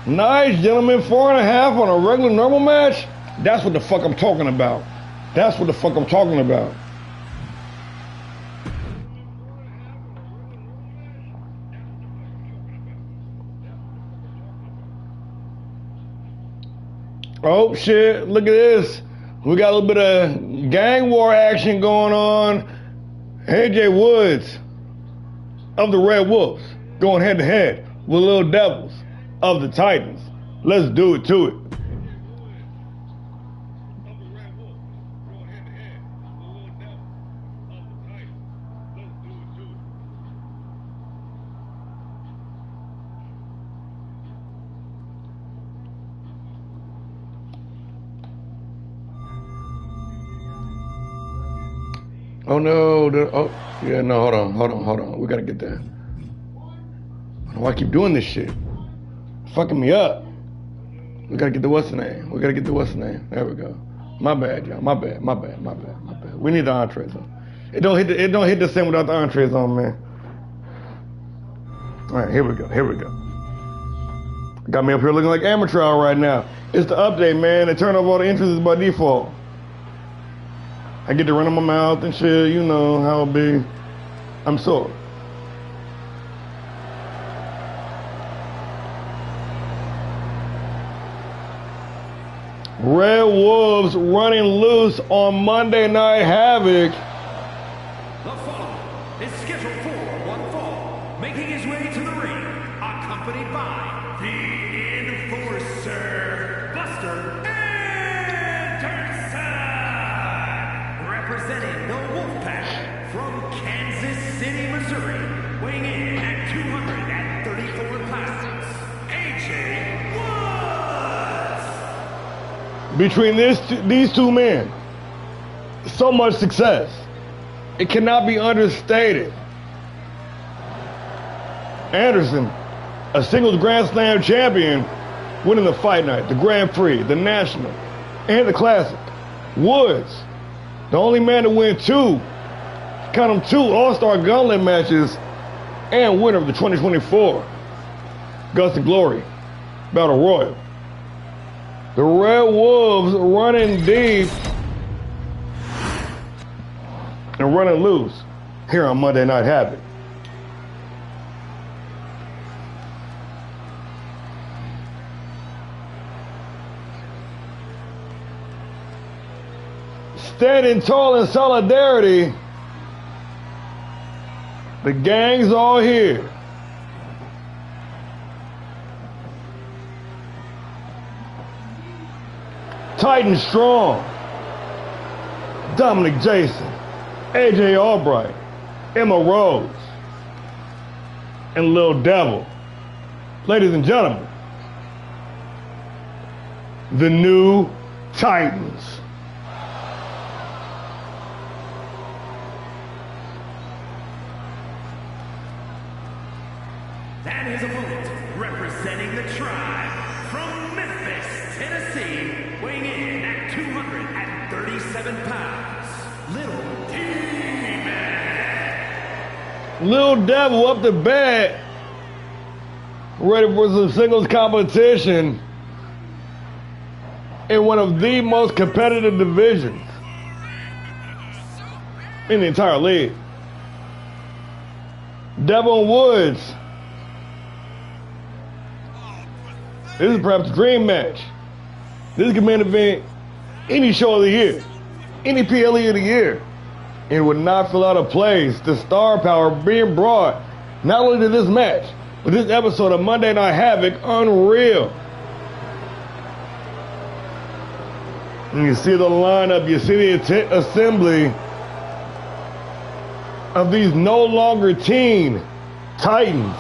Nice, gentlemen. 4.5 on a regular normal match. That's what the fuck I'm talking about. That's what the fuck I'm talking about. Oh shit, look at this. We got a little bit of gang war action going on. AJ Woods of the Red Wolves going head to head with Little Devils of the Titans. Let's do it to it. Oh no, oh yeah, no, hold on. We gotta get that. Why I keep doing this shit? Fucking me up. We gotta get the what's the name. There we go. My bad, y'all. My bad. We need the entrees on. It don't hit the same without the entrees on, man. Alright, here we go. Got me up here looking like amateur hour right now. It's the update, man. They turn off all the entrances by default. I get to run in my mouth and shit, you know how it be. I'm sore. Red Wolves running loose on Monday Night Havoc. The following is scheduled for one fall, making his way to the ring, accompanied by the Enforcer, Buster Anderson, representing the Wolfpack from Kansas City, Missouri, weighing in at 234 pounds, AJ Woods. Between these two men, so much success. It cannot be understated. Anderson, a singles Grand Slam champion, winning the Fight Night, the Grand Prix, the National, and the Classic. Woods, the only man to win two All-Star Gauntlet matches, and winner of the 2024 Gust of Glory Battle Royal. The Red Wolves running deep and running loose here on Monday Night Havoc. Standing tall in solidarity, the gang's all here. Titan Strong, Dominic Jason, AJ Albright, Emma Rose, and Lil Devil. Ladies and gentlemen, the new Titans. And his opponent, representing the tribe from Memphis, Tennessee, weighing in at 237 pounds, Little D-Man. Lil Devil up to bat, ready for some singles competition in one of the most competitive divisions in the entire league. Devil and Woods. This is perhaps a dream match. This could main event any show of the year, any PLE of the year. It would not fill out of place. The star power being brought not only to this match, but this episode of Monday Night Havoc, unreal. And you see the lineup, you see the assembly of these no longer teen Titans.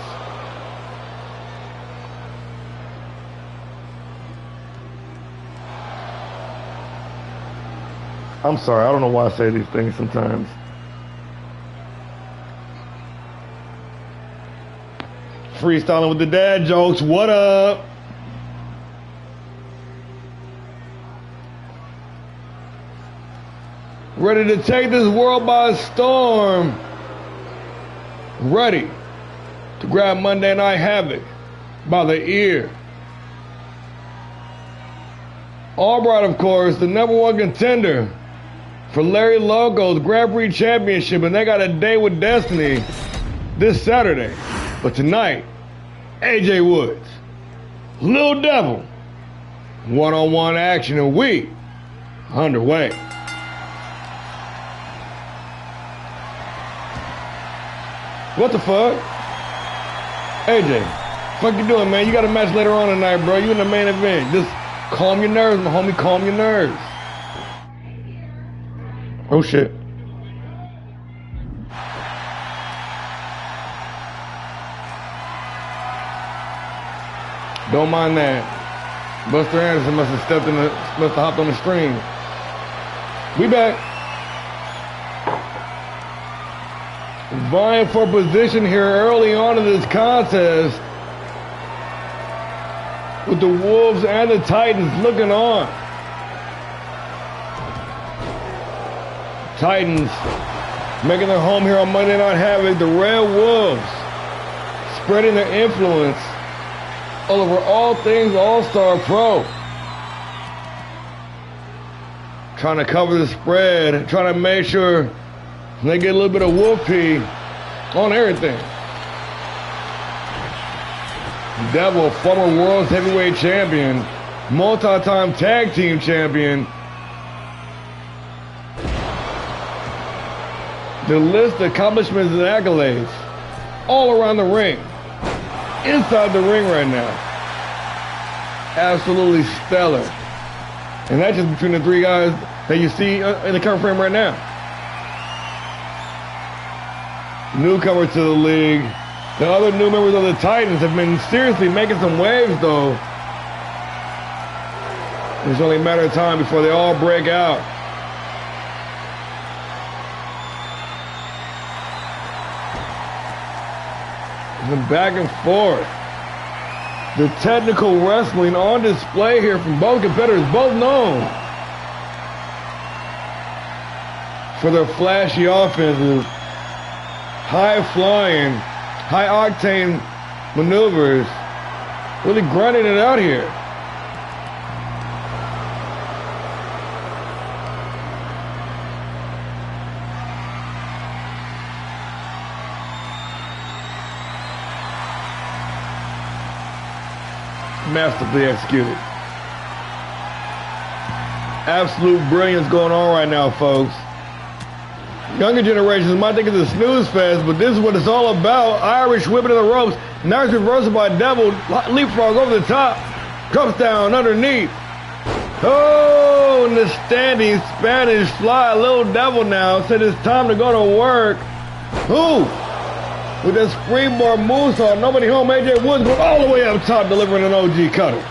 I'm sorry, I don't know why I say these things sometimes. Freestyling with the dad jokes, what up? Ready to take this world by storm. Ready to grab Monday Night Havoc by the ear. Albright, of course, the #1 contender for Larry Loco's Grand Prix Championship, and they got a date with Destiny this Saturday. But tonight, AJ Woods, Lil Devil, one-on-one action, and we underway. What the fuck? AJ, fuck you doing, man? You got a match later on tonight, bro. You in the main event. Just calm your nerves, my homie. Calm your nerves. Oh shit. Don't mind that. Buster Anderson must have hopped on the stream. We back. Vying for position here early on in this contest, with the Wolves and the Titans looking on. Titans making their home here on Monday Night Havoc. The Red Wolves spreading their influence all over all things All-Star Pro. Trying to cover the spread, trying to make sure they get a little bit of wolf pee on everything. Devil, former World's Heavyweight Champion, multi-time tag team champion. The list of accomplishments and accolades all around the ring, inside the ring right now. Absolutely stellar. And that's just between the three guys that you see in the cover frame right now. Newcomer to the league. The other new members of the Titans have been seriously making some waves, though. It's only a matter of time before they all break out. The back and forth. The technical wrestling on display here from both competitors, both known for their flashy offenses, high-flying, high-octane maneuvers, really grinding it out here. Masterfully executed. Absolute brilliance going on right now, folks. Younger generations might think it's a snooze fest, but this is what it's all about. Irish whipping of the ropes. Nice reversal by Devil. Leapfrog over the top. Drops down underneath. Oh, and the standing Spanish fly. Little Devil now said it's time to go to work. Ooh. With that springboard moonsault, nobody home. AJ Woods going all the way up top, delivering an OG cutter.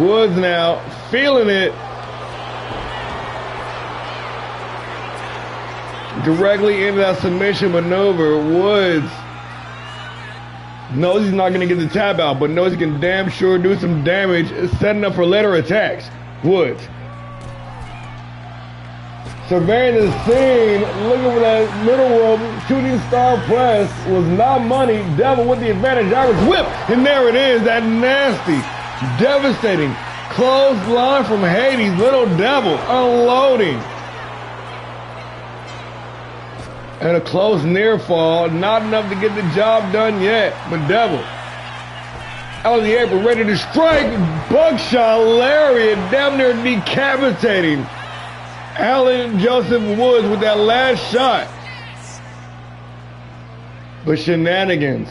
Woods now feeling it. Directly into that submission maneuver. Woods knows he's not going to get the tap out, but knows he can damn sure do some damage, setting up for later attacks. Woods surveying the scene, looking for that middle rope, shooting star press was not money. Devil with the advantage, Irish whip, and there it is, that nasty, devastating clothesline from Hades. Little Devil unloading. And a close near fall, not enough to get the job done yet, but Devil out of the apron, ready to strike. Buckshot lariat, damn near decapitating Alan Joseph Woods with that last shot. But shenanigans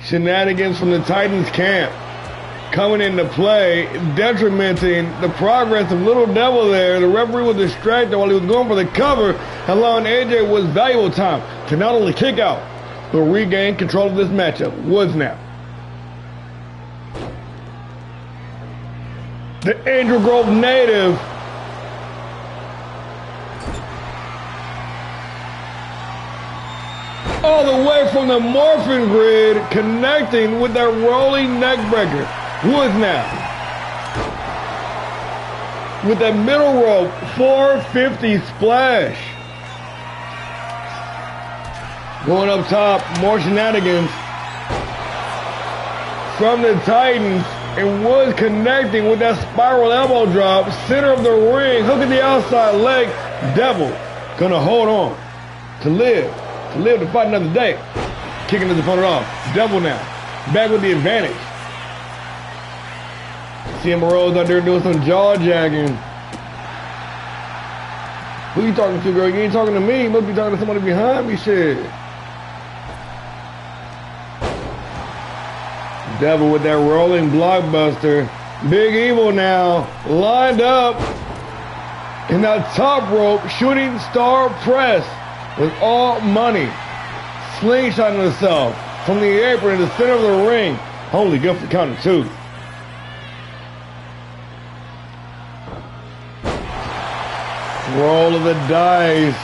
from the Titans camp coming into play, detrimenting the progress of Little Devil there. The referee was distracted while he was going for the cover, allowing AJ Woods valuable time to not only kick out, but regain control of this matchup. Woods now. The Angel Grove native all the way from the morphin grid, connecting with that rolling neck breaker. Woods now with that middle rope 450 splash. Going up top, more shenanigans from the Titans, and Woods connecting with that spiral elbow drop, center of the ring, hook at the outside leg. Devil gonna hold on to live to fight another day. Kicking his opponent off. Devil now back with the advantage. CM Rose out there doing some jaw jagging. Who you talking to, girl? You ain't talking to me. You must be talking to somebody behind me. Shit. Devil with that rolling blockbuster. Big Evil now lined up in that top rope shooting star press with all money. Slingshotting himself from the apron to the center of the ring. Only good for counting two. Roll of the dice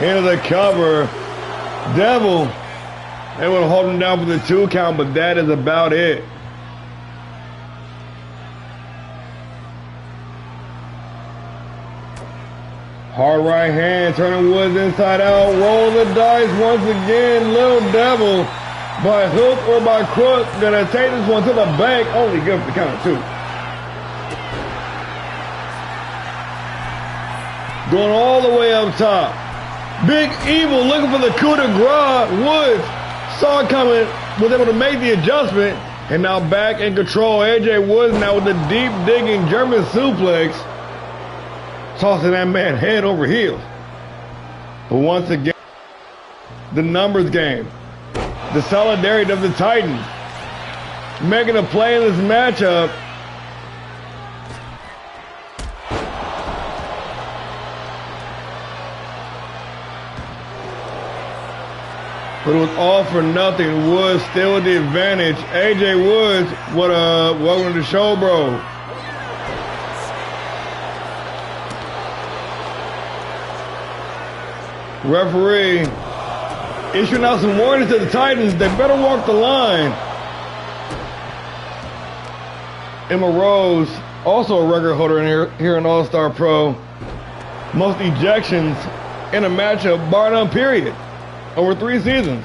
into the cover. Devil able to hold him down for the 2 count, but that is about it. Hard right hand, turning Woods inside out. Roll the dice once again. Little Devil, by hook or by crook, gonna take this one to the bank. Only good for the count of 2. Going all the way up top. Big Evil looking for the coup de grace. Woods saw it coming, was able to make the adjustment, and now back in control. AJ Woods now with the deep digging German suplex, tossing that man head over heels. But once again, the numbers game, the solidarity of the Titans, making a play in this matchup. But it was all for nothing. Woods still with the advantage. AJ Woods, welcome to the show, bro. Referee issuing out some warnings to the Titans. They better walk the line. Emma Rose, also a record holder here in All-Star Pro. Most ejections in a matchup, bar none, period, over 3 seasons.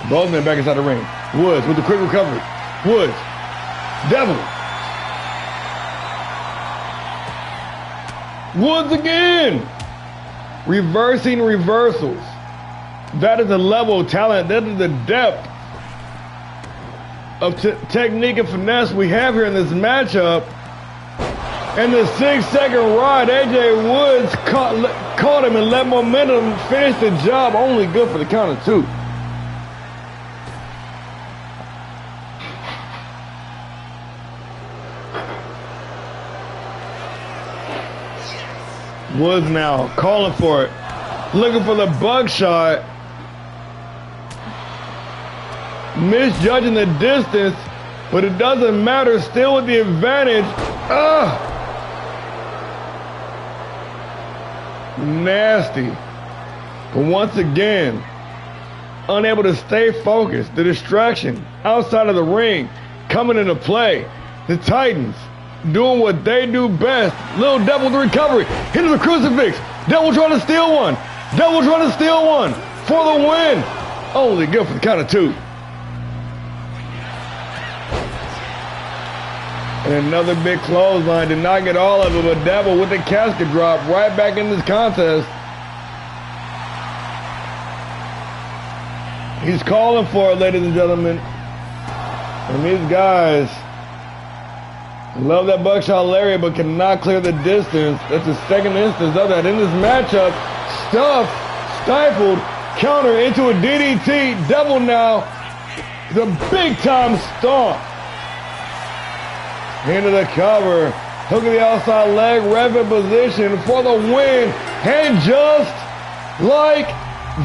Bozeman back inside the ring. Woods with the quick recovery. Woods. Devil. Woods again. Reversing reversals. That is the level of talent. That is the depth of technique and finesse we have here in this matchup. And the 6-second ride, AJ Woods caught him and let momentum finish the job. Only good for the count of 2. Woods now calling for it, looking for the buckshot, misjudging the distance, but it doesn't matter, still with the advantage. Nasty. But once again, unable to stay focused. The distraction outside of the ring coming into play. The Titans doing what they do best. Little Devil, the recovery, into the crucifix. Devil trying to steal one. Devil trying to steal one for the win. Only good for the count of 2. And another big clothesline. Did not get all of it, but Devil with the casket drop right back in this contest. He's calling for it, ladies and gentlemen. And these guys love that buckshot lariat, but cannot clear the distance. That's the second instance of that in this matchup. Stuffed, stifled, counter into a DDT. Devil now, the big time stomp. Into the cover, hook of the outside leg, rev in position for the win. And just like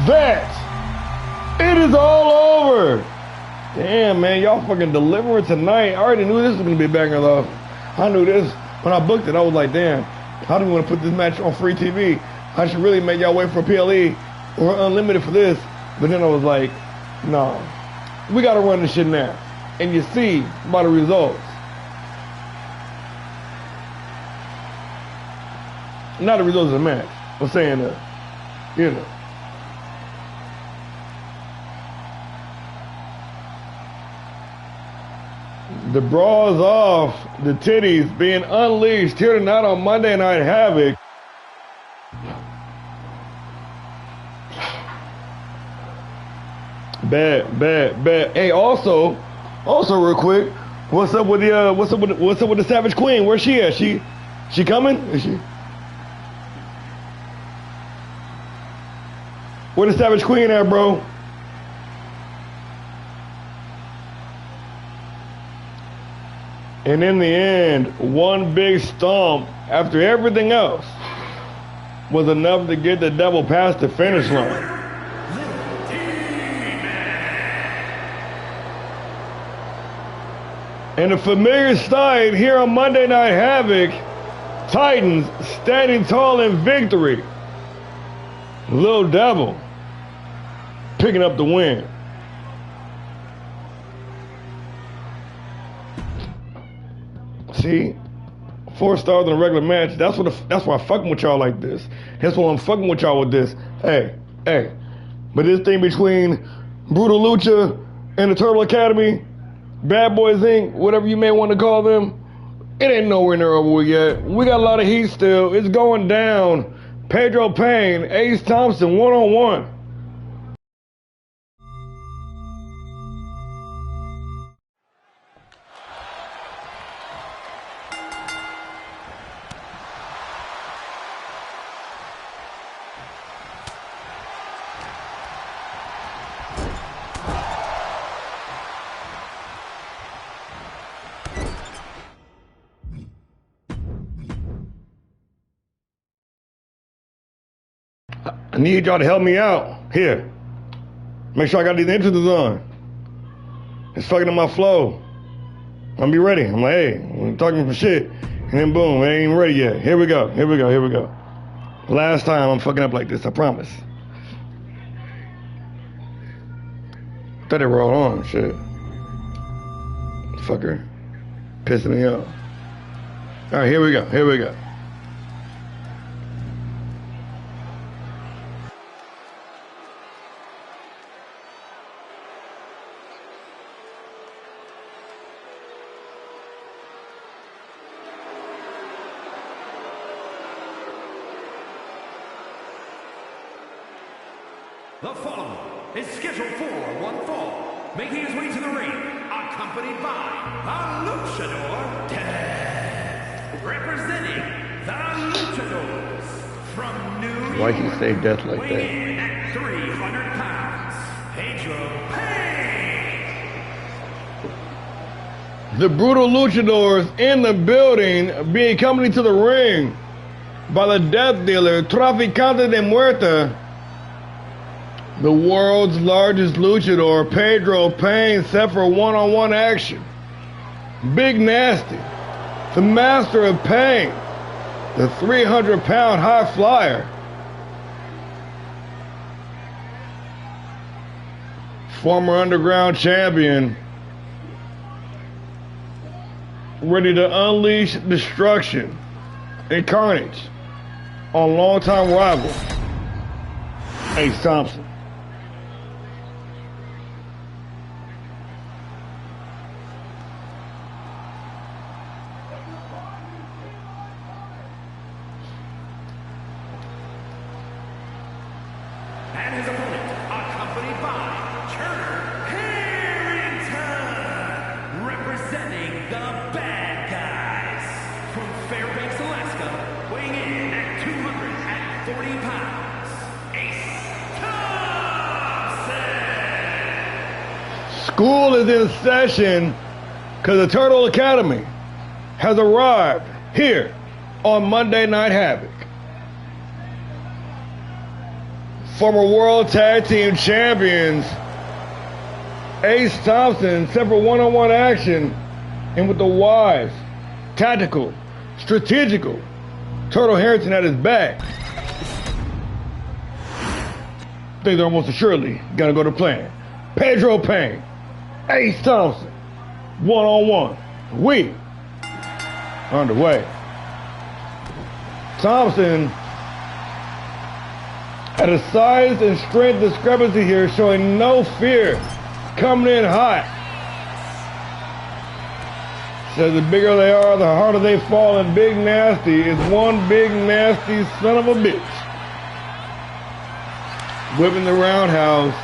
that, it is all over. Damn, man, y'all fucking delivering tonight. I already knew this was going to be a banger, though. I knew this. When I booked it, I was like, damn, how do we want to put this match on free TV? I should really make y'all wait for PLE or Unlimited for this. But then I was like, no, we got to run this shit now. And you see by the results. Not the results of the match. I'm saying that, you know. The bras off, the titties being unleashed here tonight on Monday Night Havoc. Bad. Hey, also real quick, what's up with the Savage Queen? Where's she at? She coming? Is she? Where the Savage Queen at, bro? And in the end, one big stomp after everything else was enough to get the Devil past the finish line. And a familiar sight here on Monday Night Havoc, Titans standing tall in victory. Little Devil picking up the win. See, 4 stars in a regular match. That's why I'm fucking with y'all like this. That's why I'm fucking with y'all with this. Hey. But this thing between Brutal Lucha and the Turtle Academy, Bad Boys Inc., whatever you may want to call them, It ain't nowhere near over yet. We got a lot of heat still. It's going down. Pedro Payne, Ace Thompson, one-on-one. I need y'all to help me out. Here. Make sure I got these entrances on. It's fucking up my flow. I'm be ready. I'm like, hey, I'm talking for shit. And then boom, it ain't even ready yet. Here we go. Here we go. Here we go. Last time I'm fucking up like this, I promise. Thought they were all on. Shit. Fucker. Pissing me off. Alright, here we go. Here we go. The following is scheduled for one fall, making his way to the ring, accompanied by a luchador, Death, representing the Luchadors from New York. Why'd you say Death like weighing that? in at 300 pounds, Pedro Payne. The brutal luchadors in the building, being accompanied to the ring by the death dealer, Traficante de Muerta. The world's largest luchador, Pedro Payne, set for one-on-one action. Big Nasty, the master of pain, the 300-pound high flyer. Former underground champion, ready to unleash destruction and carnage on longtime rival, Ace Thompson. And his opponent, accompanied by Turner Harrington, representing the bad guys from Fairbanks, Alaska, weighing in at 240 pounds, Ace Thompson. School is in session because the Turtle Academy has arrived here on Monday Night Havoc. Former World Tag Team Champions Ace Thompson set for one-on-one action, and with the wise, tactical, strategical Turtle Harrington at his back, things are almost assuredly gonna go to plan. Pedro Payne, Ace Thompson, one-on-one. We underway. Thompson at a size and strength discrepancy here, showing no fear, coming in hot. Says the bigger they are, the harder they fall, and Big Nasty is one big nasty son of a bitch. Whipping the roundhouse.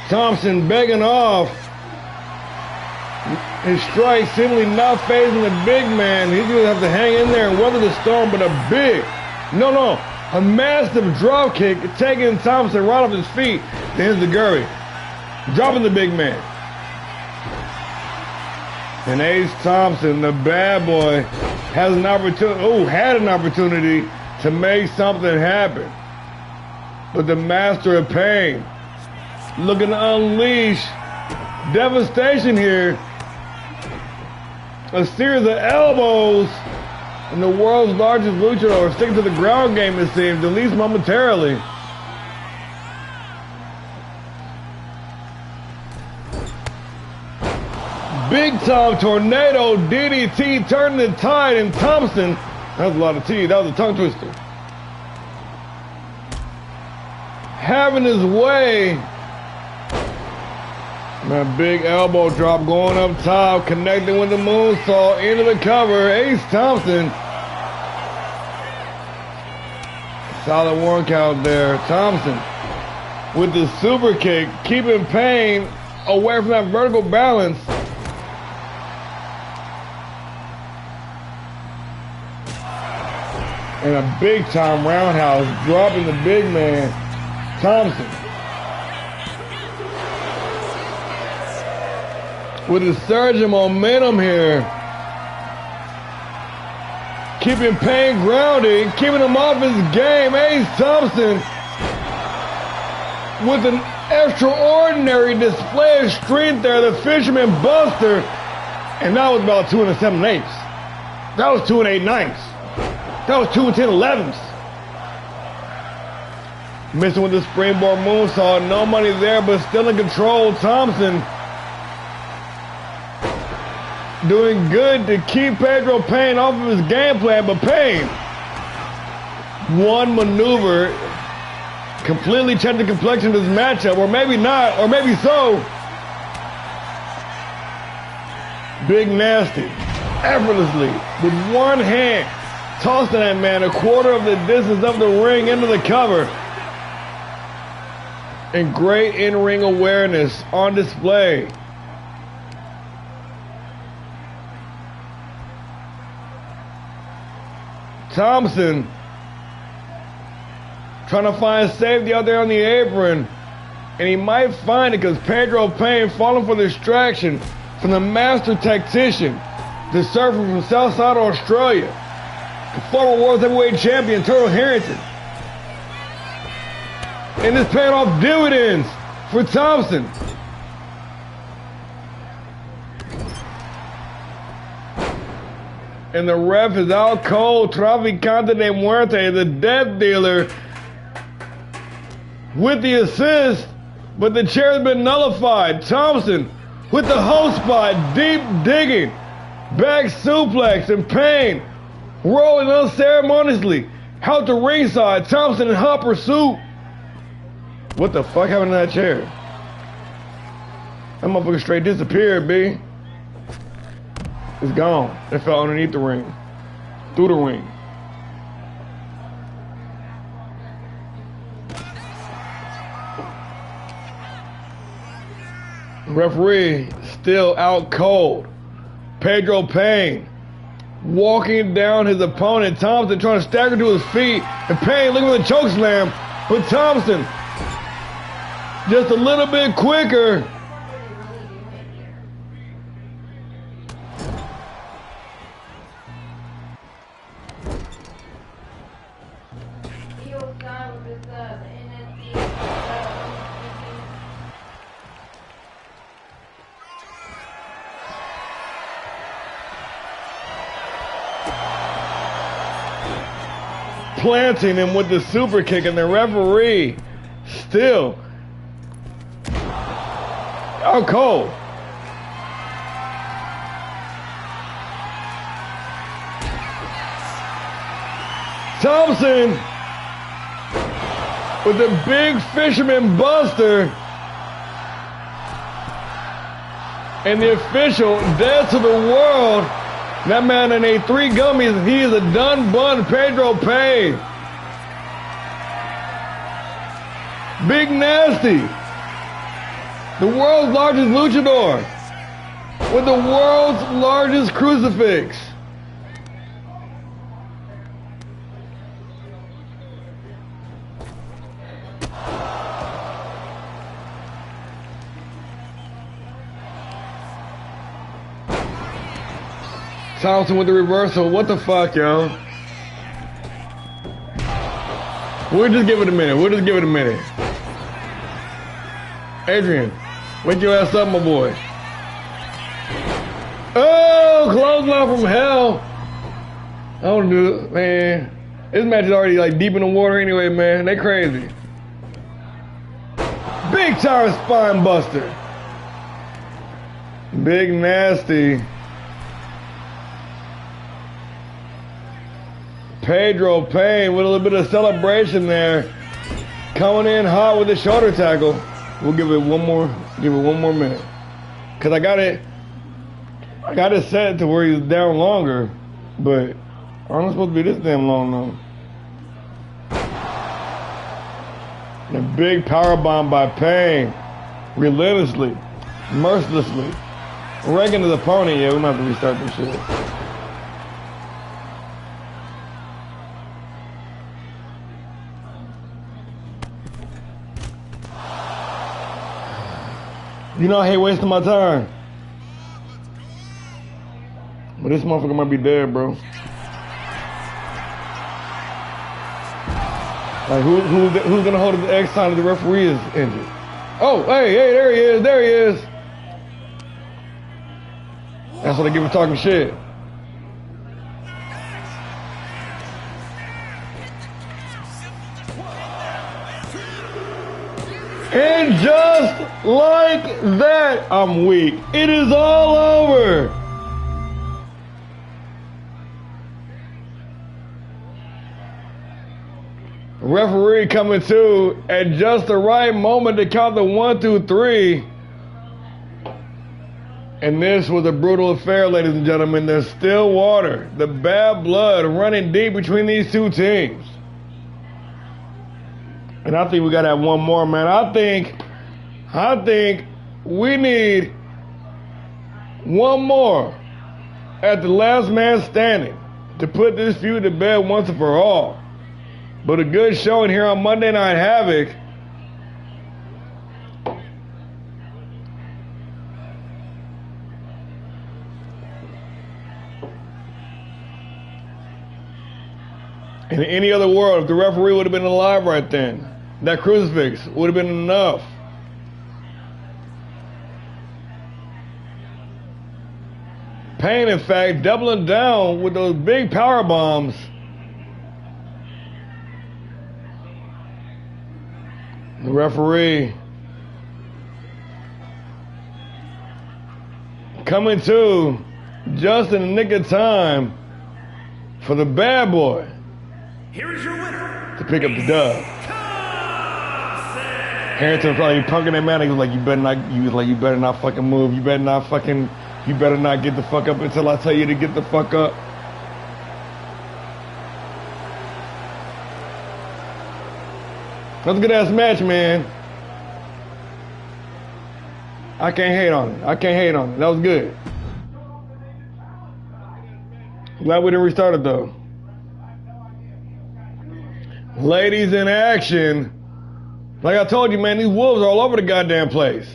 Thompson begging off. His strike seemingly not phasing the big man. He's going to have to hang in there and weather the storm, but a massive drop kick, taking Thompson right off his feet. Then the Gurry, dropping the big man. And Ace Thompson, the bad boy, had an opportunity to make something happen. But the master of pain, looking to unleash devastation here. A series of elbows, and the world's largest luchador sticking to the ground game, it seems, at least momentarily. Big time tornado DDT turning the tide, and Thompson, that was a lot of T, that was a tongue twister, having his way That big elbow drop going up top, connecting with the moonsault into the cover. Ace Thompson. Solid workout there. Thompson with the super kick, keeping Payne away from that vertical balance. And a big time roundhouse, dropping the big man, Thompson. With a surge of momentum here. Keeping Payne grounded, keeping him off his game. Ace Thompson with an extraordinary display of strength there. The Fisherman Buster. And that was about 2 7/8. That was 2 8/9. That was 2 10/11. Missing with the springboard moonsault. No money there, but still in control. Thompson doing good to keep Pedro Payne off of his game plan, but Payne, one maneuver completely changed the complexion of this matchup, or maybe not, or maybe so. Big Nasty, effortlessly, with one hand, tossing that man a quarter of the distance of the ring into the cover. And great in-ring awareness on display. Thompson trying to find safety out there on the apron, and he might find it because Pedro Payne falling for the distraction from the master tactician, the surfer from Southside Australia, the former World Heavyweight Champion Turtle Harrington. And it's paying off dividends for Thompson. And the ref is out cold. Traficante de Muerte, the death dealer, with the assist, but the chair has been nullified. Thompson with the host spot, deep digging, back suplex, and Payne rolling unceremoniously out to ringside. Thompson in hot pursuit. What the fuck happened to that chair? That motherfucker straight disappeared, B. It's gone. It fell underneath the ring. Through the ring. Referee still out cold. Pedro Payne walking down his opponent. Thompson trying to stagger to his feet. And Payne looking for the choke slam. But Thompson just a little bit quicker. Planting him with the super kick, and the referee still out cold. Thompson with the big Fisherman Buster, and the official dead to the world. That man done ate 3 gummies, and he is a done bun. Pedro Payne. Big Nasty, the world's largest luchador, with the world's largest crucifix. Thompson with the reversal. What the fuck, yo? We'll just give it a minute. We'll just give it a minute. Adrian, wake your ass up, my boy. Oh, clothesline from hell. I don't do it, man. This match is already like deep in the water anyway, man. They crazy. Big time spine buster. Big Nasty. Pedro Payne with a little bit of celebration there. Coming in hot with the shoulder tackle. We'll give it one more minute. Cause I got it set to where he's down longer, but I'm not supposed to be this damn long though. And a big power bomb by Payne, relentlessly, mercilessly. Reagan his opponent, yeah, we might have to restart this shit. You know I hate wasting my time. But this motherfucker might be dead, bro. Like who's gonna hold the X time if the referee is injured? Oh, hey, there he is. That's what they give him talking shit. And just like that, I'm weak. It is all over. Referee coming to at just the right moment to count the 1, 2, 3. And this was a brutal affair, ladies and gentlemen. There's still water, the bad blood running deep between these two teams. And I think we gotta have one more, man. I think we need one more at the last man standing to put this feud to bed once and for all. But a good showing here on Monday Night Havoc. In any other world, if the referee would have been alive right then, that crucifix would have been enough. Payne, in fact, doubling down with those big power bombs. The referee coming to just in the nick of time for the bad boy Here is your winner to pick up the dub. Harrington probably punking that man. He was like, you better not fucking move. You better not get the fuck up until I tell you to get the fuck up. That's a good ass match, man. I can't hate on it. That was good. Glad we didn't restart it though. Ladies in action. Like I told you, man, these wolves are all over the goddamn place.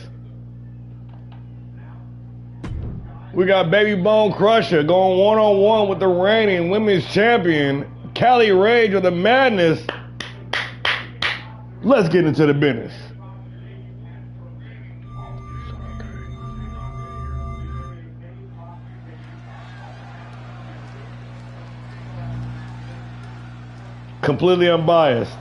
We got Baby Bone Crusher going one-on-one with the reigning women's champion, Callie Rage of the Madness. Let's get into the business. Completely unbiased.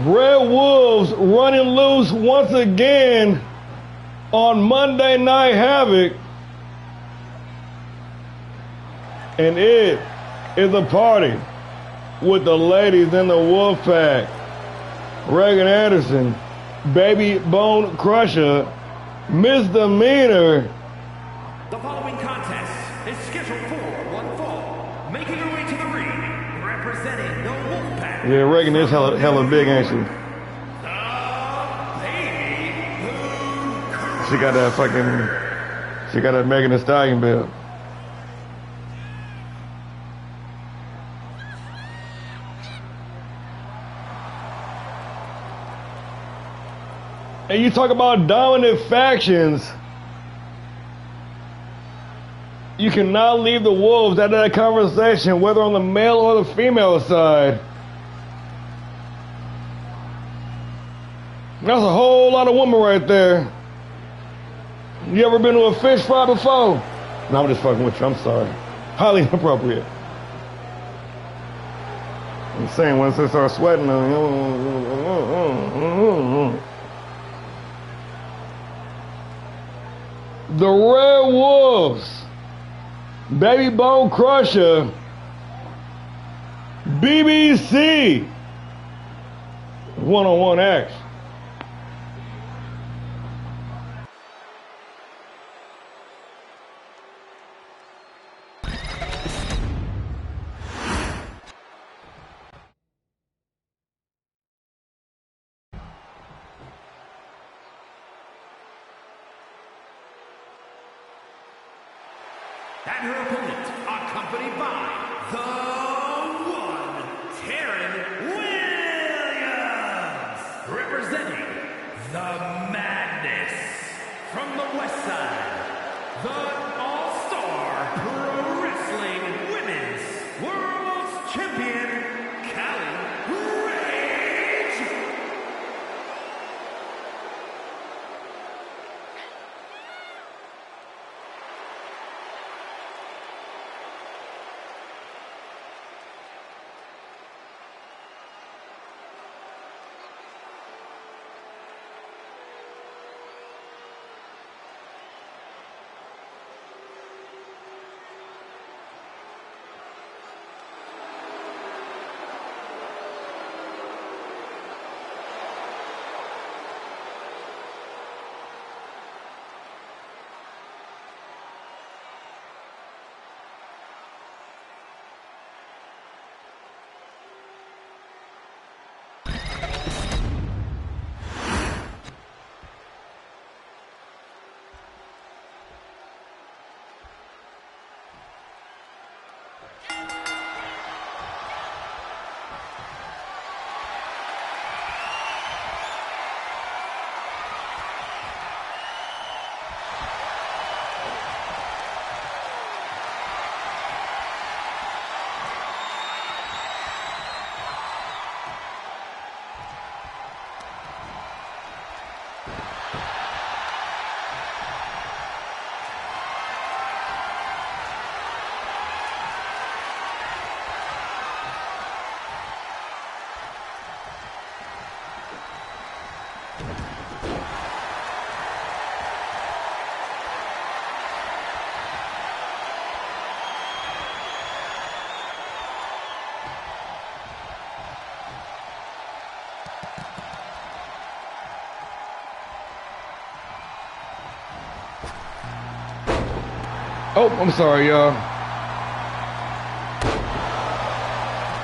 Red Wolves running loose once again on Monday Night Havoc. And it is a party with the ladies in the Wolf Pack. Reagan Anderson, Baby Bone Crusher, Misdemeanor. The following contest is scheduled for one fall. Making her way to the ring, representing the Wolfpack. Yeah, Reagan is hella big, ain't she? She got that Megan Thee Stallion belt. And you talk about dominant factions, you cannot leave the Wolves out of that conversation, whether on the male or the female side. That's a whole lot of women right there. You ever been to a fish fry before? No, I'm just fucking with you, I'm sorry. Highly inappropriate. I'm saying once they start sweating, the Red Wolves Baby Bone Crusher, BBC, one-on-one action. And her opponent, accompanied by the one, Taryn Williams, representing the Madness from the West Side, the All-Star Pro Wrestling Women's World Champion, Callie Rage. Oh, I'm sorry, y'all.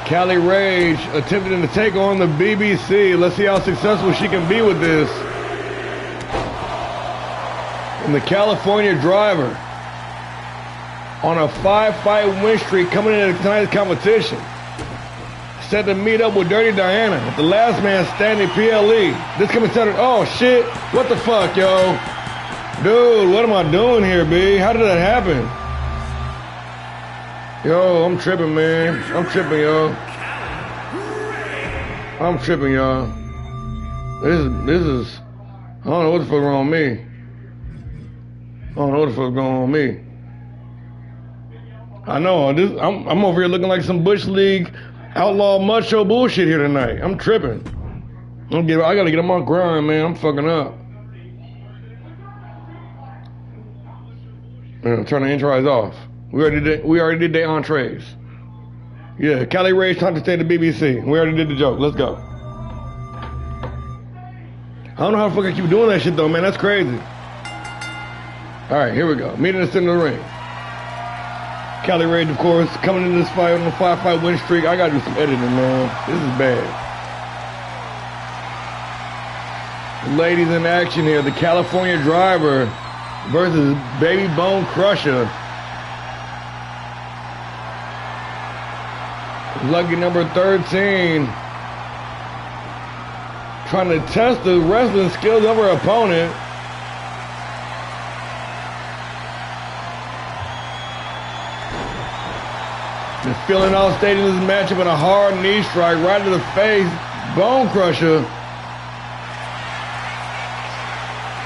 Callie Rage attempting to take on the BBC. Let's see how successful she can be with this. And the California Driver on a 5-fight win streak coming into tonight's competition. Set to meet up with Dirty Diana at the Last Man Standing PLE. This coming Saturday. Oh, shit. What the fuck, yo? Dude, what am I doing here, B? How did that happen? Yo, I'm tripping, man. I'm tripping, y'all. I'm tripping, y'all. This is, I don't know what the fuck wrong with me. I don't know what the fuck going on with me. I know, I'm over here looking like some Bush League outlaw macho bullshit here tonight. I'm tripping. I gotta get on my grind, man. I'm fucking up. Turn the intros off. We already did the entrees. Yeah, Callie Rage trying to stay at the BBC. We already did the joke. Let's go. I don't know how the fuck I keep doing that shit though, man. That's crazy. All right, here we go. Meet in the center of the ring. Callie Rage, of course, coming into this fight on a 5-fight win streak. I gotta do some editing, man. This is bad. Ladies in action here. The California Driver versus Baby Bone Crusher. Lucky number 13. Trying to test the wrestling skills of her opponent. And feeling all state in this matchup and a hard knee strike right to the face. Bone Crusher.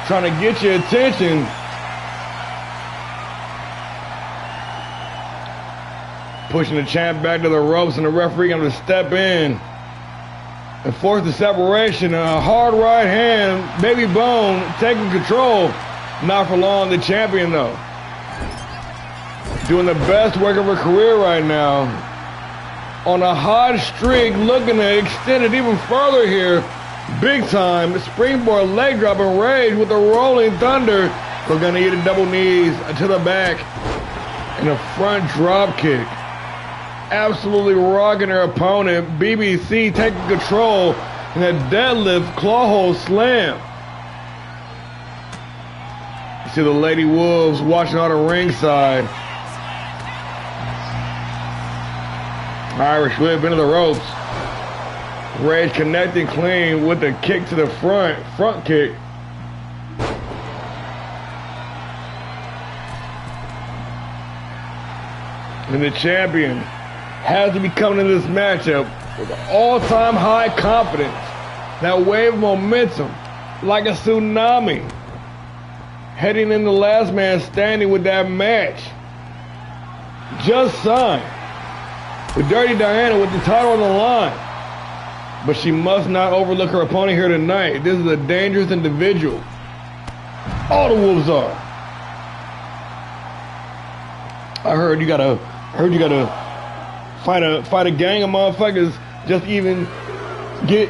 Trying to get your attention. Pushing the champ back to the ropes, and the referee going to step in and force the separation. A hard right hand. Baby Bone taking control. Not for long, the champion though. doing the best work of her career right now. On a hot streak, looking to extend it even further here. Big time. Springboard leg drop and Rage with the rolling thunder. We're going to eat a double knees to the back. And a front drop kick. Absolutely rocking her opponent. BBC taking control. And a deadlift claw hold slam. You see the Lady Wolves watching on the ringside. Irish whip into the ropes. Rage connecting clean with the kick to the front kick. And the champion has to be coming into this matchup with all-time high confidence. That wave of momentum, like a tsunami. Heading in the last man standing with that match. Just signed. With Dirty Diana with the title on the line. But she must not overlook her opponent here tonight. This is a dangerous individual. All the Wolves are. I heard you gotta fight a gang of motherfuckers just even get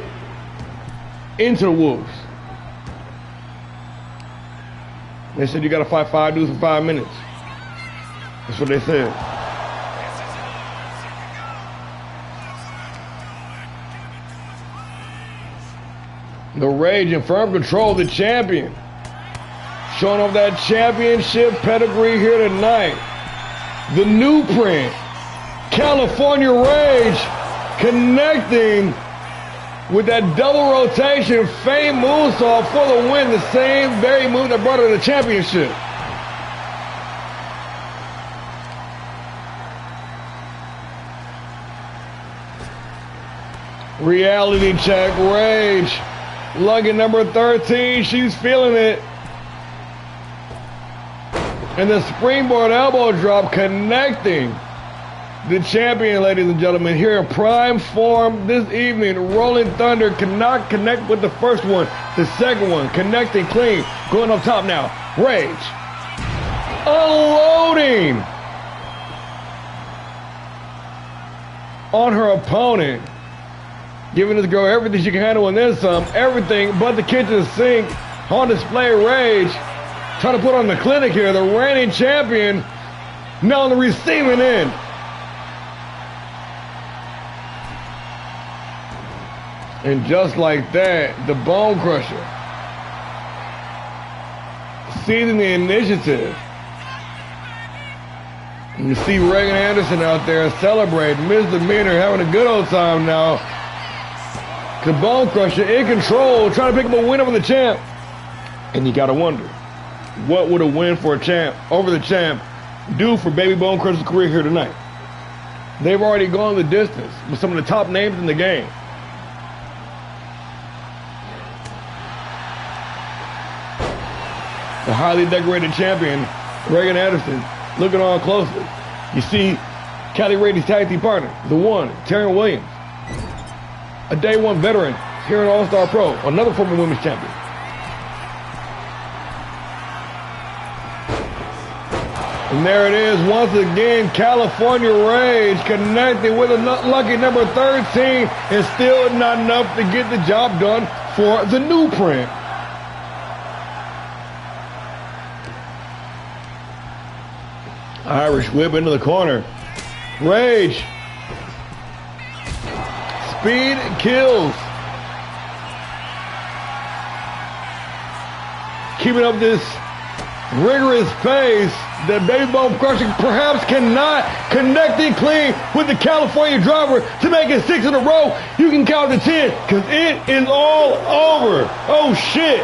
into the Wolves. They said you gotta fight 5 dudes for 5 minutes. That's what they said. The Rage in firm control of the champion. Showing off that championship pedigree here tonight. The new print. California Rage connecting with that double rotation fame moonsault for the win. The same very move that brought her the championship. Reality check, Rage. Lucky number 13, she's feeling it. And the springboard elbow drop connecting the champion, ladies and gentlemen, here in prime form this evening. Rolling Thunder cannot connect with the first one. The second one connecting clean. Going up top now. Rage. Unloading on her opponent. Giving this girl everything she can handle and then some. Everything but the kitchen sink. On display, Rage. Trying to put on the clinic here. The reigning champion now on the receiving end. And just like that, the Bone Crusher seizing the initiative. You see Reagan Anderson out there celebrating, misdemeanor, having a good old time now. The Bone Crusher in control, trying to pick up a win over the champ. And you gotta wonder, what would a win for a champ over the champ do for Baby Bone Crusher's career here tonight? They've already gone the distance with some of the top names in the game. The highly decorated champion, Reagan Anderson, looking on closely. You see Cali Rady's tag team partner, the one, Terry Williams. A day one veteran here in All-Star Pro, another former women's champion. And there it is, once again, California Rage connecting with a lucky number 13, and still not enough to get the job done for the new print. Irish whip into the corner. Rage. Speed kills. Keeping up this rigorous pace that Baby Bone Crusher perhaps cannot, connecting clean with the California driver to make it 6 in a row. You can count to 10 because it is all over. Oh shit.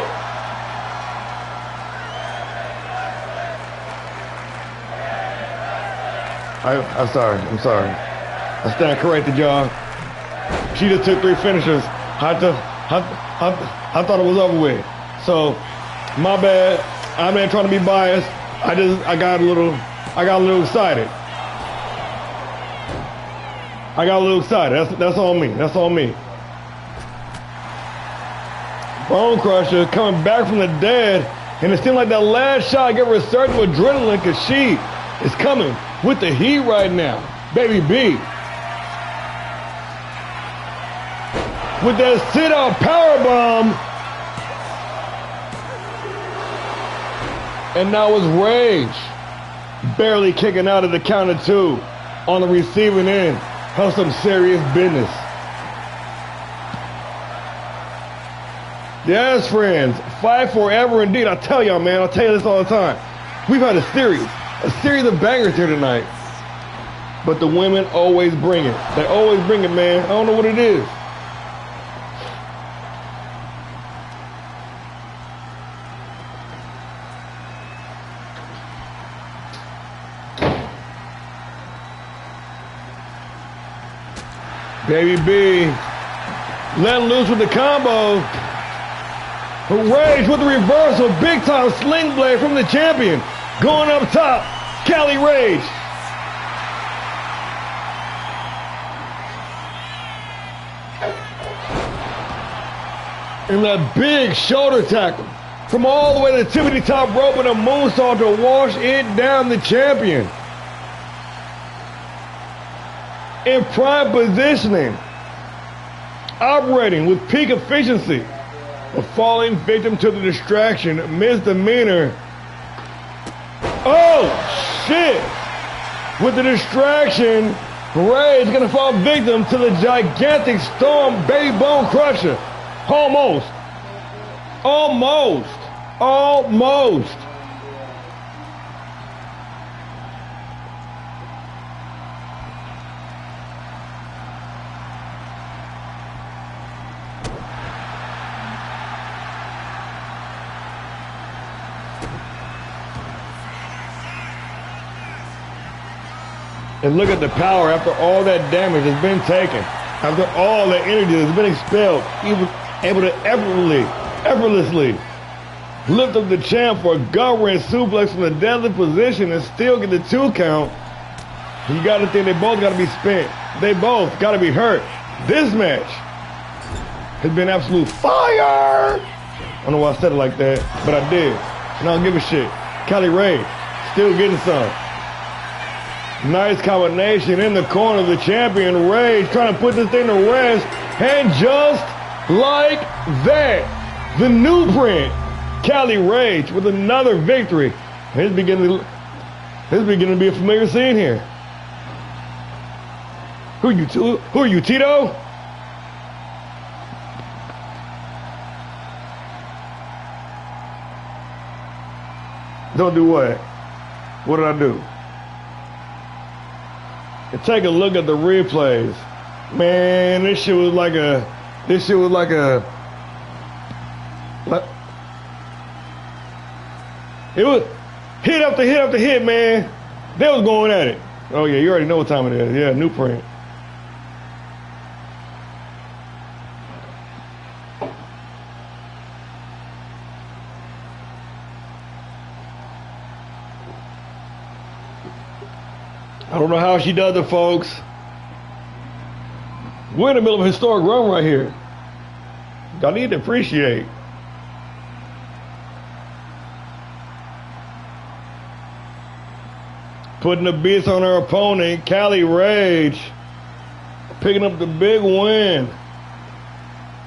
I'm sorry. I stand corrected, y'all. She just took 3 finishers. I thought it was over with. So, my bad. I'm not trying to be biased. I got a little excited. That's on me. That's on me. Bone Crusher coming back from the dead, and it seemed like that last shot gave her a surge of adrenaline because she is coming with the heat right now. Baby B. With that sit-out powerbomb. And now it's Rage. Barely kicking out of the count of 2 on the receiving end of some serious business. Yes, friends, fight forever indeed. I tell y'all, man, I'll tell you this all the time. We've had a series of bangers here tonight. But the women always bring it. They always bring it, man. I don't know what it is. Baby B, letting loose with the combo. Rage with the reversal, big time sling blade from the champion. Going up top, Cali Rage. And that big shoulder tackle from all the way to the tippity top rope and a moonsault to wash it down the champion. In prime positioning, operating with peak efficiency, a falling victim to the distraction, misdemeanor. Oh, shit! With the distraction, Ray's gonna fall victim to the gigantic Storm Baby Bone Crusher. Almost. And look at the power after all that damage has been taken. After all that energy has been expelled, he was able to effortlessly lift up the champ for a gut-wrench suplex from a deadly position and still get the 2 count. You got to think they both got to be spent. They both got to be hurt. This match has been absolute fire. I don't know why I said it like that, but I did. And I don't give a shit. Cali Ray still getting some. Nice combination in the corner of the champion. Rage trying to put this thing to rest. And just like that, the new print, Cali Rage with another victory. It's beginning to be a familiar scene here. Who are you, Tito? Don't do what? What did I do? And take a look at the replays. Man, this shit was like a it was hit after hit after hit, man. They was going at it. Oh yeah, you already know what time it is. Yeah, new print. I don't know how she does it, folks. We're in the middle of a historic run right here. Y'all need to appreciate. Putting the beats on her opponent, Cali Rage. Picking up the big win.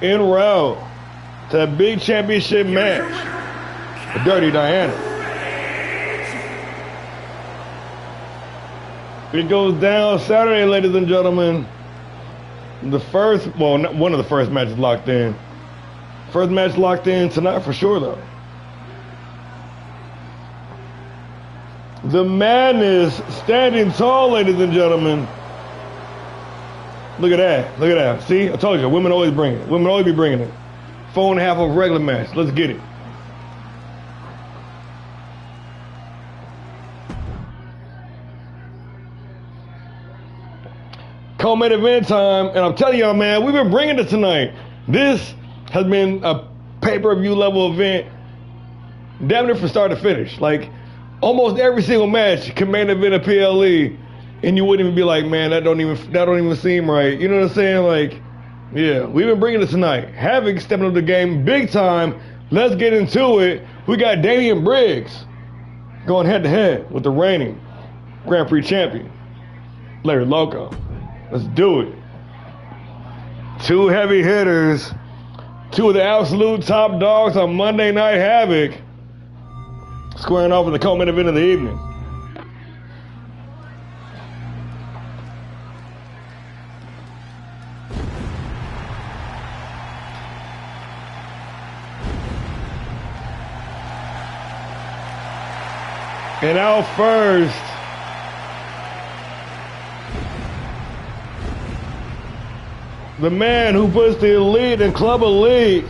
En route to that big championship match. Dirty Diana. It goes down Saturday, ladies and gentlemen. The first, well, one of the first matches locked in. First match locked in tonight for sure, though. The madness standing tall, ladies and gentlemen. Look at that. Look at that. See, I told you, women always bring it. Women always be bringing it. 4.5 of a regular match. Let's get it. Co-main event time, and I'm telling y'all, man, we've been bringing it tonight. This has been a pay-per-view level event, damn near from start to finish. Like, almost every single match can main event a PLE, and you wouldn't even be like, man, that don't even seem right. You know what I'm saying? Like, yeah, we've been bringing it tonight. HAVOK stepping up the game big time. Let's get into it. We got Damian Briggs going head-to-head with the reigning Grand Prix champion, Larry Loco. Let's do it. Two heavy hitters, two of the absolute top dogs on Monday Night Havoc, squaring off in the co-main event of the evening. And out first, the man who puts the elite in Club Elite,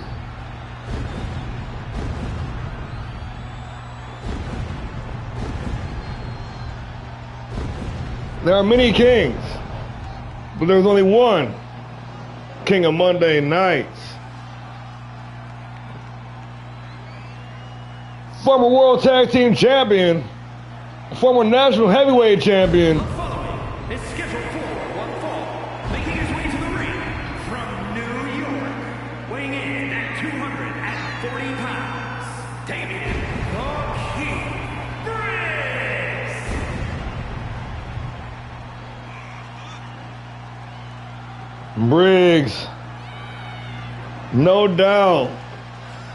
there are many kings, but there's only one king of Monday nights. Former World Tag Team Champion, former National Heavyweight Champion. The following is scheduled for one fall, making his way to the ring from New York, weighing in at 240 pounds, Damian "The King" Briggs, no doubt,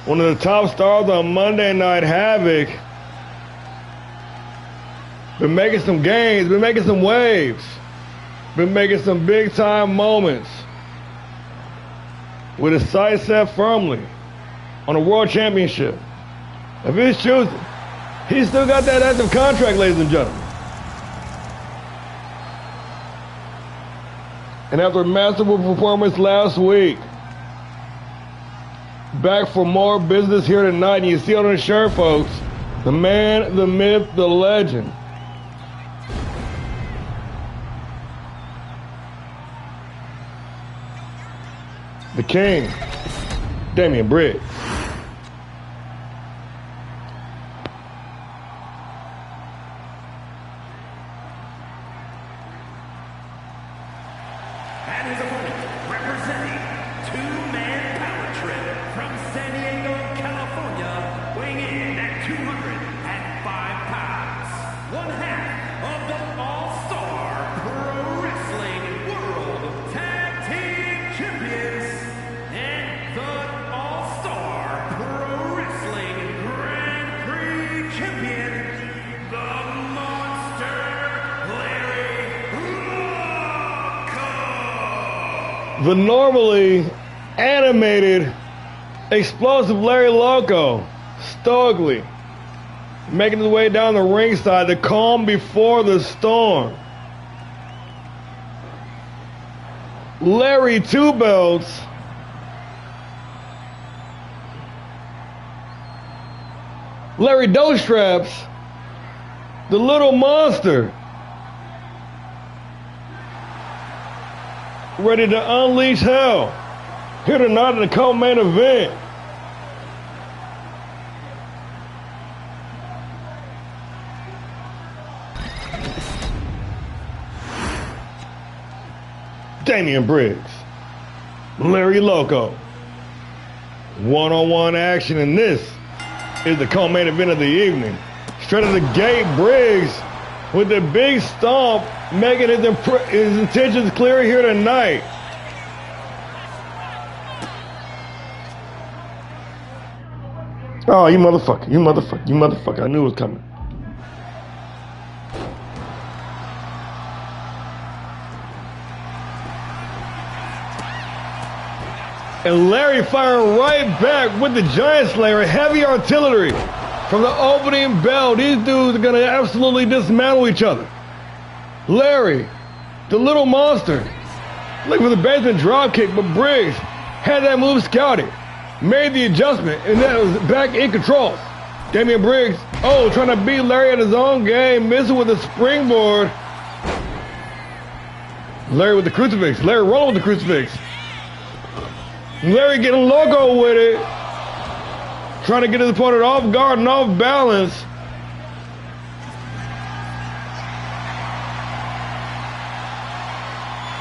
one of the top stars on Monday Night Havoc. Been making some gains, been making some waves, been making some big time moments. With his sights set firmly on a world championship. If he's choosing, he's still got that active contract, ladies and gentlemen. And after a masterful performance last week, back for more business here tonight. And you see on the shirt, folks, the man, the myth, the legend. The King, Damian Briggs. and his opponent, representing two-man power trip from San Diego, California, weighing in at 205 pounds, one half of the All-Star Pro Wrestling World Tag Team Champions and the All-Star Pro Wrestling Grand Prix Champion, the Monster Larry Loco. The normally animated, explosive Larry Loco, stoically making his way down the ringside, the calm before the storm. Larry Two Belts, Larry Doe Straps, the little monster, ready to unleash hell here tonight in the co-main event. Damian Briggs, Larry Loco, one-on-one action, and this is the co-main event of the evening. Straight to the gate, Briggs with the big stomp, making his intentions clear here tonight. Oh, you motherfucker, you motherfucker, you motherfucker. I knew it was coming. And Larry firing right back with the Giant Slayer, heavy artillery from the opening bell. These dudes are gonna absolutely dismantle each other. Larry, the little monster, looking for the basement drop kick, but Briggs had that move scouted, made the adjustment, and then was back in control. Damian Briggs, trying to beat Larry at his own game, missing with the springboard. Larry with the crucifix, Larry rolling with the crucifix. Larry getting loco with it, trying to get his opponent off guard and off balance.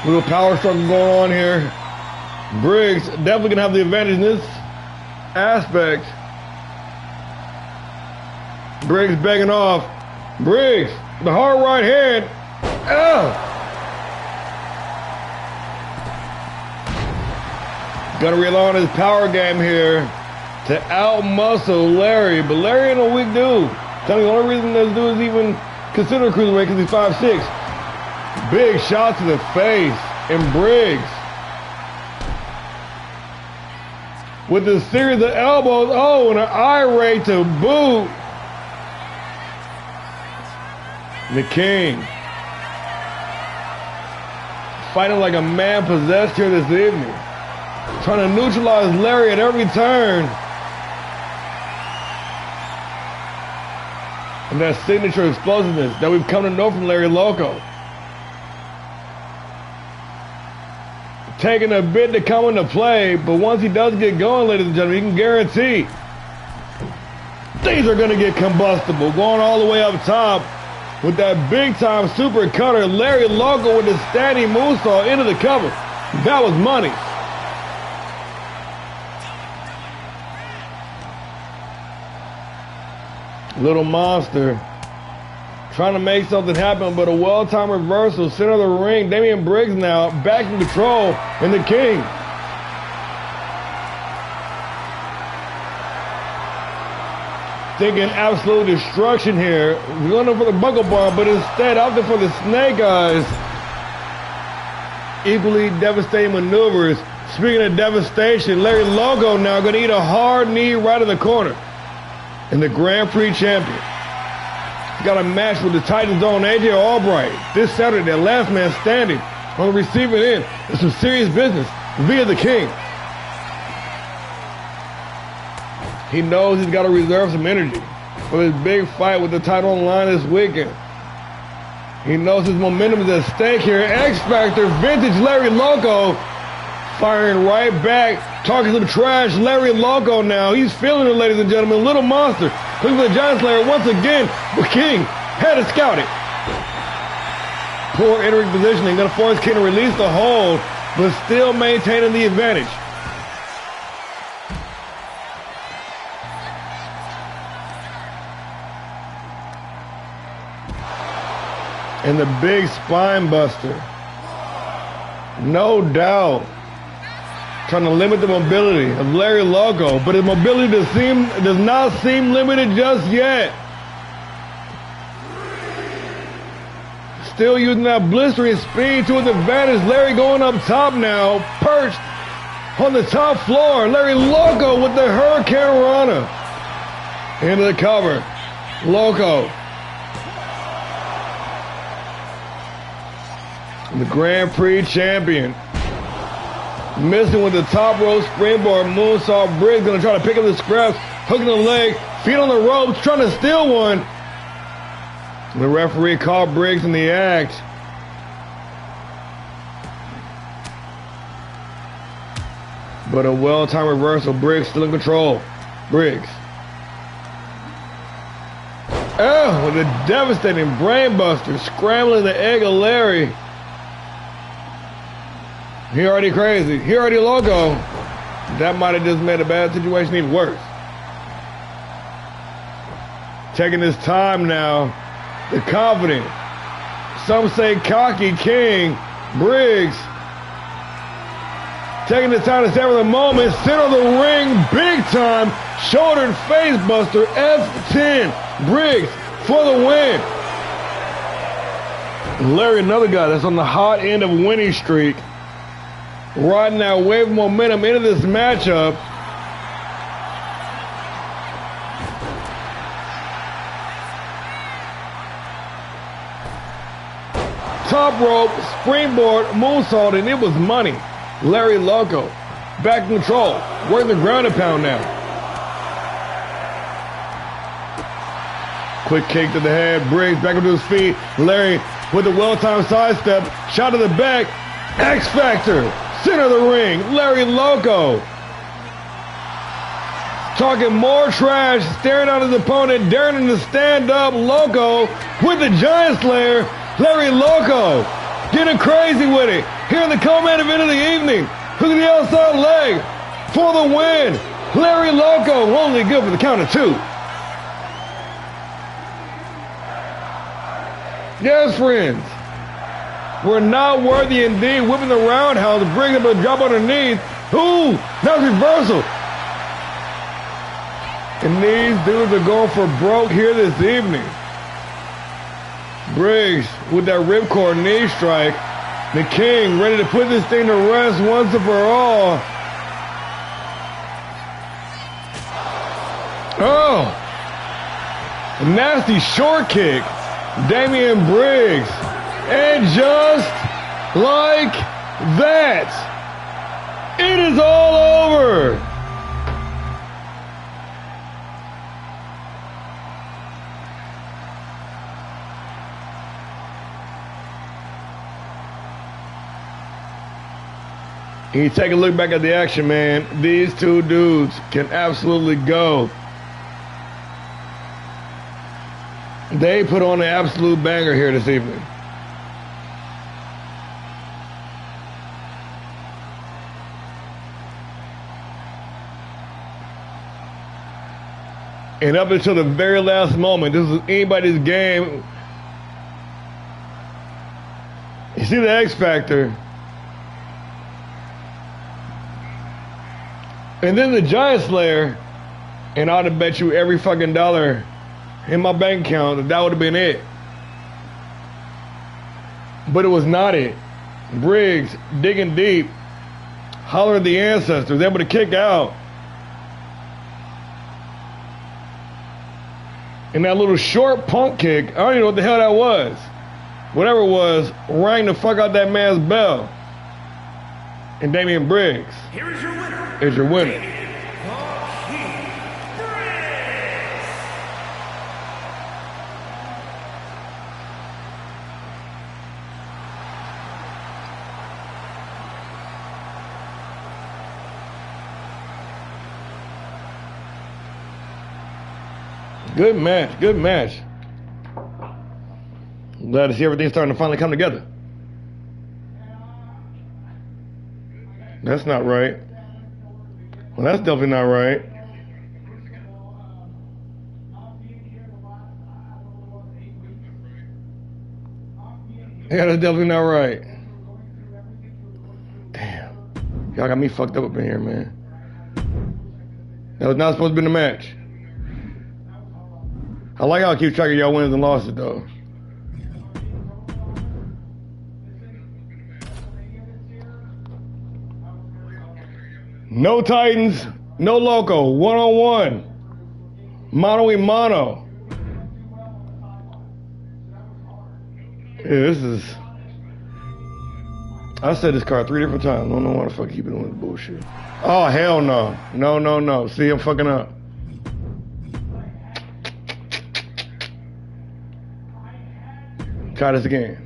Little power struggle going on here. Briggs definitely gonna have the advantage in this aspect. Briggs begging off. Briggs The hard right hand. Gonna rely on his power game here to out-muscle Larry. But Larry ain't a weak dude. Tell me the only reason this dude is even considered a cruiserweight because he's 5'6". Big shot to the face. And Briggs, with a series of elbows, and an eye rake to boot. The King fighting like a man possessed here this evening, trying to neutralize Larry at every turn. And that signature explosiveness that we've come to know from Larry Loco. Taking a bit to come into play, but once he does get going, ladies and gentlemen, you can guarantee things are going to get combustible. Going all the way up top with that big-time super cutter, Larry Loco with the standing moonsault into the cover. That was money. Little Monster trying to make something happen, but a well-timed reversal, center of the ring. Damian Briggs now back in control, and the King. Thinking absolute destruction here. We're going for the buckle bomb, but instead opting for the snake eyes. Equally devastating maneuvers. Speaking of devastation, Larry Loco now going to eat a hard knee right in the corner. And the Grand Prix champion got a match with the Titans' own AJ Albright this Saturday, last man standing on the receiving end. It's some serious business via the King. He knows he's got to reserve some energy for this big fight with the title on the line this weekend. He knows his momentum is at stake here. X Factor, vintage Larry Loco, firing right back, talking some trash. Larry Loco now, he's feeling it, ladies and gentlemen. Little Monster, looking for the Giant Slayer once again, but King had to scout it. Poor entering positioning, gonna force King to release the hold, but still maintaining the advantage. And the big spine buster. No doubt. Trying to limit the mobility of Larry Loco, but his mobility does not seem limited just yet. Still using that blistering speed to his advantage. Larry going up top now, perched on the top floor. Larry Loco with the Hurricane Rana. Into the cover. Loco. The Grand Prix champion. Missing with the top rope springboard moonsault. Briggs gonna try to pick up the scraps, hooking the leg, feet on the ropes, trying to steal one. The referee called Briggs in the act. But a well-timed reversal. Briggs still in control. Briggs. Oh, with a devastating brainbuster, scrambling the egg of Larry. He already crazy. He already Loco. That might have just made a bad situation even worse. Taking his time now. The confident, some say cocky King, Briggs. Taking the time to savor the moment. Center of the ring, big time. Shoulder and face buster, F10. Briggs for the win. Larry, another guy that's on the hot end of a winning streak. Riding that wave of momentum into this matchup. Top rope, springboard, moonsault, and it was money. Larry Loco, back in control, working the ground and pound now. Quick kick to the head, Briggs back up to his feet. Larry with a well-timed sidestep, shot to the back, X Factor. Center of the ring, Larry Loco. Talking more trash, staring at his opponent, daring him to stand up. Loco with the Giant Slayer, Larry Loco. Getting crazy with it. Here in the co-main event of the evening. Look at the outside leg for the win. Larry Loco, only good for the count of 2. Yes, friends. We're not worthy indeed. Whipping the roundhouse, bring him to drop underneath. Ooh, now reversal. And these dudes are going for broke here this evening. Briggs with that ripcord knee strike. The King ready to put this thing to rest once and for all. Oh, a nasty short kick. Damian Briggs. And just like that, it is all over. And you take a look back at the action, man. These two dudes can absolutely go. They put on an absolute banger here this evening. And up until the very last moment, this is anybody's game. You see the X Factor. And then the Giant Slayer, and I'd have bet you every fucking dollar in my bank account that that would have been it. But it was not it. Briggs digging deep, hollering the ancestors, able to kick out. And that little short punk kick, I don't even know what the hell that was. Whatever it was, rang the fuck out that man's bell. And Damian Briggs. Here is your winner. Is your winner. Damian Briggs. Good match, good match. Glad to see everything starting to finally come together. That's not right. Well, that's definitely not right. Yeah, that's definitely not right. Damn. Y'all got me fucked up in here, man. That was not supposed to be the match. I like how I keep track of y'all wins and losses, though. No Titans, no Loco, one-on-one, mano-y-mano. Yeah, this is... I said this card 3 different times. I don't know why the fuck keep doing this bullshit. Oh, hell no. No, no, no. See, I'm fucking up. Try this again.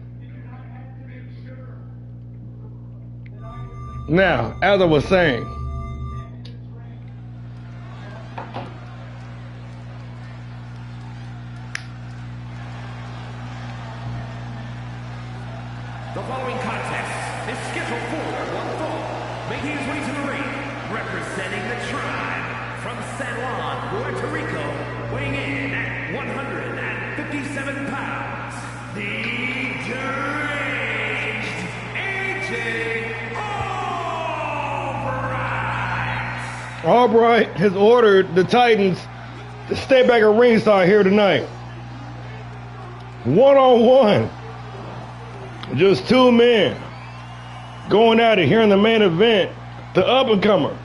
Now, as I was saying, The following contest is scheduled for one fall, making his way to the ring, representing the tribe from San Juan, Puerto Rico, weighing in at 157 pounds, the deranged AJ Albright. Albright has ordered the Titans to stay back at ringside here tonight. One-on-one. Just two men going at it here in the main event. The up-and-comer,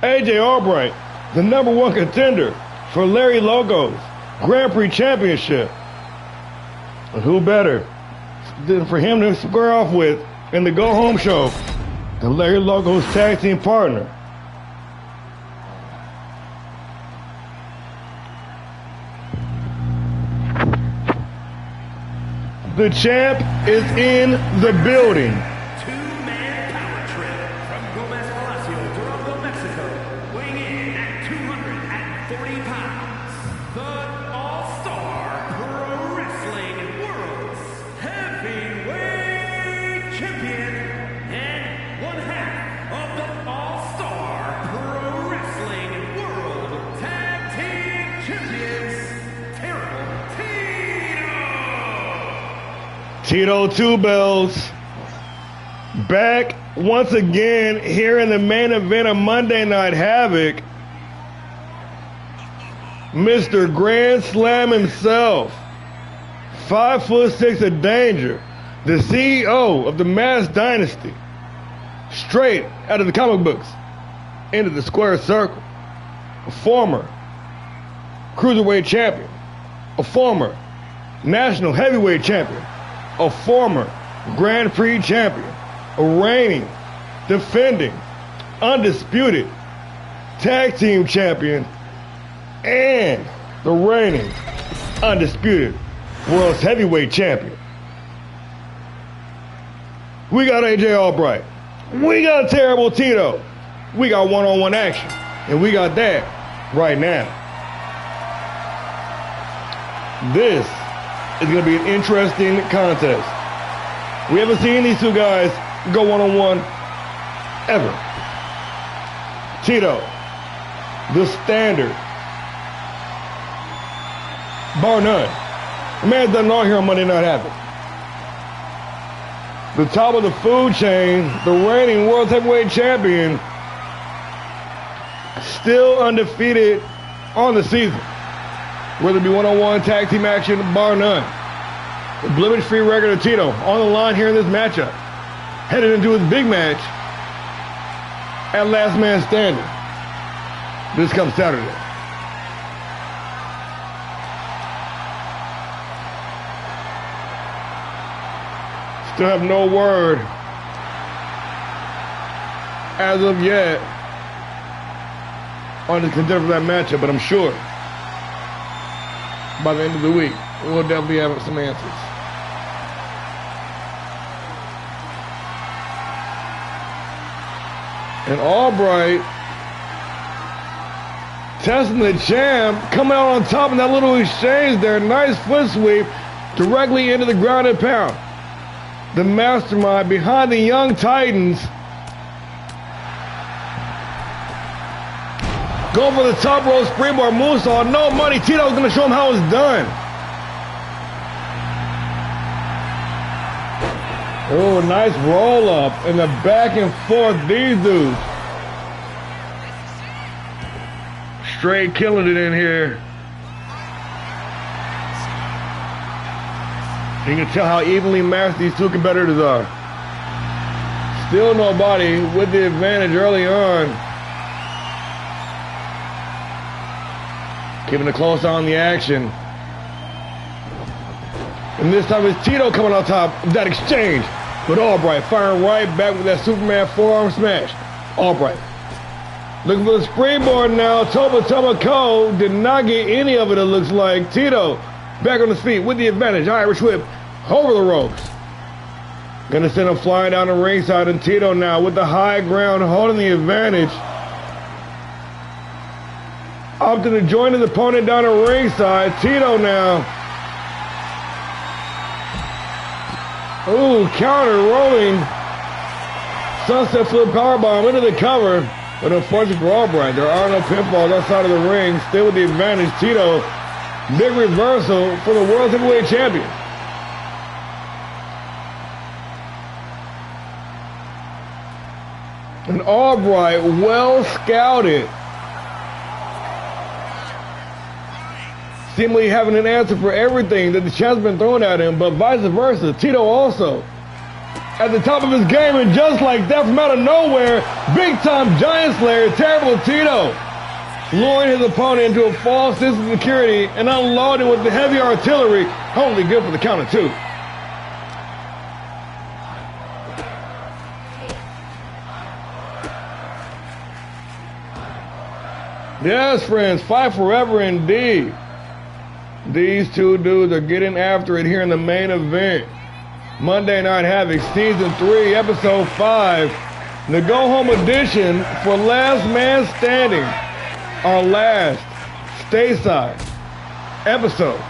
AJ Albright, the #1 contender for Larry Logo's Grand Prix Championship. And who better than for him to square off with in the go-home show, the Larry Logo's tag team partner. The champ is in the building. Two-man power trip from Gomez Palacio, Durango, Mexico, weighing in at 240 pounds. The All-Star Pro Wrestling World's Heavyweight Champion and one half of the All-Star Pro Wrestling World Tag Team Champions, Terrible Tito. Tito Two Bells back once again here in the main event of Monday Night Havoc. Mr. Grand Slam himself, 5'6" of danger, the CEO of the Mass Dynasty, straight out of the comic books, into the square circle, a former cruiserweight champion, a former national heavyweight champion, a former Grand Prix champion, a reigning, defending, undisputed tag team champion, and the reigning, undisputed world's heavyweight champion. We got AJ Albright. We got Terrible Tito. We got one-on-one action. And we got that right now. This is going to be an interesting contest. We haven't seen these two guys go one-on-one ever. Tito, the standard, bar none. The man's done it all here on Monday Night Havoc. The top of the food chain, the reigning world heavyweight champion, still undefeated on the season. Whether it be one-on-one tag team action, bar none. The blemish-free record of Tito on the line here in this matchup. Headed into his big match at Last Man Standing. This comes Saturday. Still have no word as of yet on the contender for that matchup, but I'm sure by the end of the week we'll definitely have some answers. And Albright testing the champ, coming out on top in that little exchange there. Nice foot sweep directly into the ground and pound. The mastermind behind the Young Titans. Going for the top rope springboard moonsault. No money. Tito's going to show him how it's done. Oh, nice roll up and the back and forth. These dudes straight killing it in here. You can tell how evenly matched these two competitors are. Still nobody with the advantage early on. Keeping a close eye on the action. And this time it's Tito coming on top of that exchange. But Albright firing right back with that Superman forearm smash. Albright looking for the springboard now. Toba Tomako did not get any of it, it looks like. Tito back on his feet with the advantage. Irish whip over the ropes. Gonna send him flying down the ringside, and Tito now with the high ground holding the advantage. Opting to join his opponent down the ringside. Tito now. Ooh, counter rolling. Sunset flip powerbomb into the cover. But unfortunately for Albright, there are no pinfalls outside of the ring. Still with the advantage. Tito, big reversal for the World Heavyweight Champion. And Albright, well scouted. Seemingly having an answer for everything that the champ's been thrown at him, but vice versa. Tito also at the top of his game, and just like that, from out of nowhere, big-time Giant Slayer, Terrible Tito, luring his opponent into a false sense of security and unloading with the heavy artillery. Only good for the count of two. Yes, friends, fight forever indeed. These two dudes are getting after it here in the main event. Monday Night Havoc, Season 3, Episode 5. The go-home edition for Last Man Standing. Our last stateside episode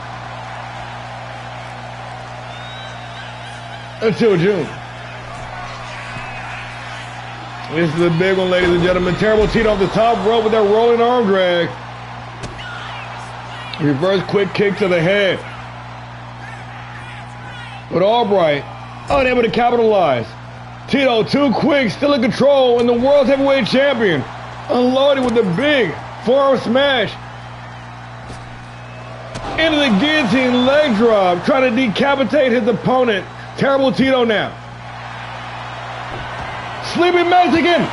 until June. This is a big one, ladies and gentlemen. Terrible Tito off the top rope with that rolling arm drag. Reverse quick kick to the head. But Albright unable to capitalize. Tito too quick, still in control, and the world's heavyweight champion unloading with a big forearm smash into the guillotine leg drop, trying to decapitate his opponent. Terrible Tito now. Sleeping Mexican!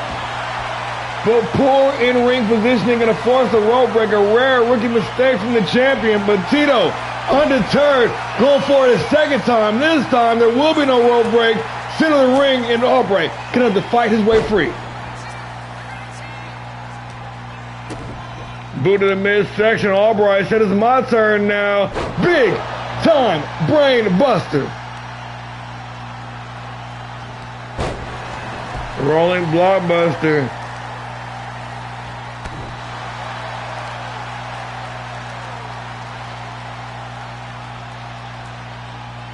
But poor in-ring positioning and a force the rope break, a rare rookie mistake from the champion. But Tito, undeterred, going for it a second time. This time there will be no rope break. Center of the ring, and Albright gonna have to fight his way free. Boot to the midsection. Albright said it's my turn now. Big time brain buster. Rolling blockbuster.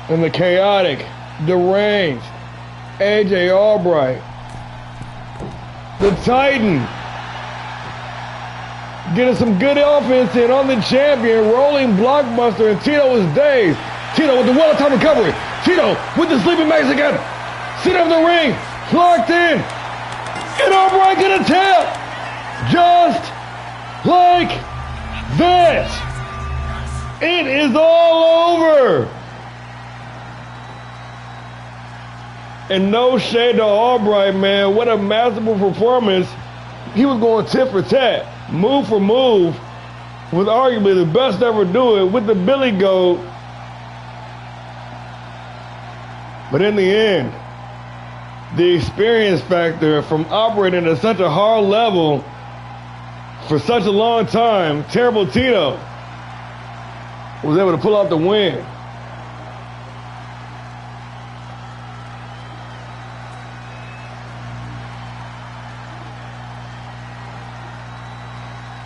And the chaotic, deranged AJ Albright, the Titan, getting some good offense in on the champion, rolling blockbuster, and Tito is dazed. Tito with the well-timed recovery. Tito with the sleeping Mexican. Sit up the ring, locked in, and Albright gonna tap, just like that. It is all over. And no shade to Albright, man. What a masterful performance. He was going tit for tat, move for move, was arguably the best to ever do it with the Billy Goat. But in the end, the experience factor from operating at such a hard level for such a long time, Terrible Tito was able to pull out the win.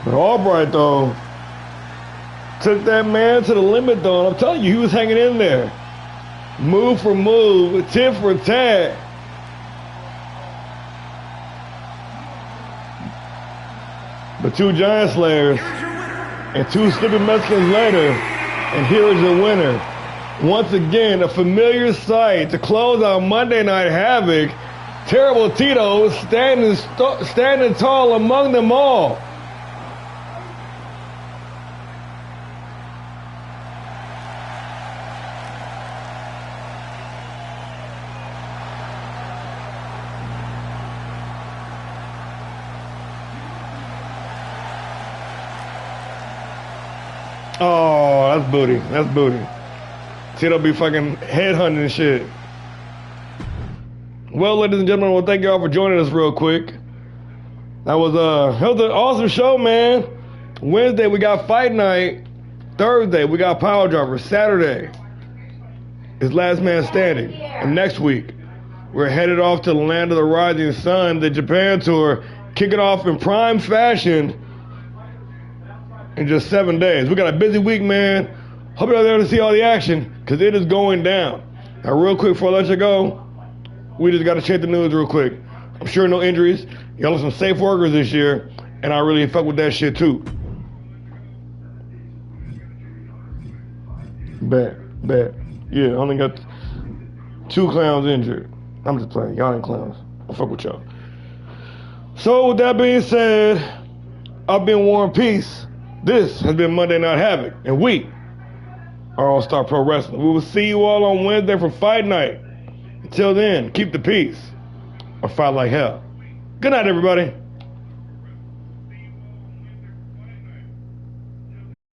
But Albright, though, took that man to the limit, though. And I'm telling you, he was hanging in there. Move for move, tit for tat. But two Giant Slayers and two Sleeping Mexicans later, and here is your winner. Once again, a familiar sight to close out Monday Night Havoc. Terrible Tito standing tall among them all. Oh, that's booty. That's booty. Tito be fucking headhunting and shit. Well, ladies and gentlemen, I want to thank y'all for joining us real quick. That was an awesome show, man. Wednesday, we got Fight Night. Thursday, we got Power Driver. Saturday is Last Man Standing. And next week, we're headed off to the Land of the Rising Sun, the Japan tour, kicking off in prime fashion in just 7 days. We got a busy week, man. Hope you're there to see all the action, because it is going down. Now, real quick before I let you go, we just got to check the news real quick. I'm sure no injuries. Y'all are some safe workers this year, and I really fuck with that shit, too. Bet. Yeah, only got 2 clowns injured. I'm just playing. Y'all ain't clowns. I fuck with y'all. So, with that being said, I've been War and Peace. This has been Monday Night Havoc, and we are All-Star Pro Wrestling. We will see you all on Wednesday for Fight Night. Until then, keep the peace or fight like hell. Good night, everybody.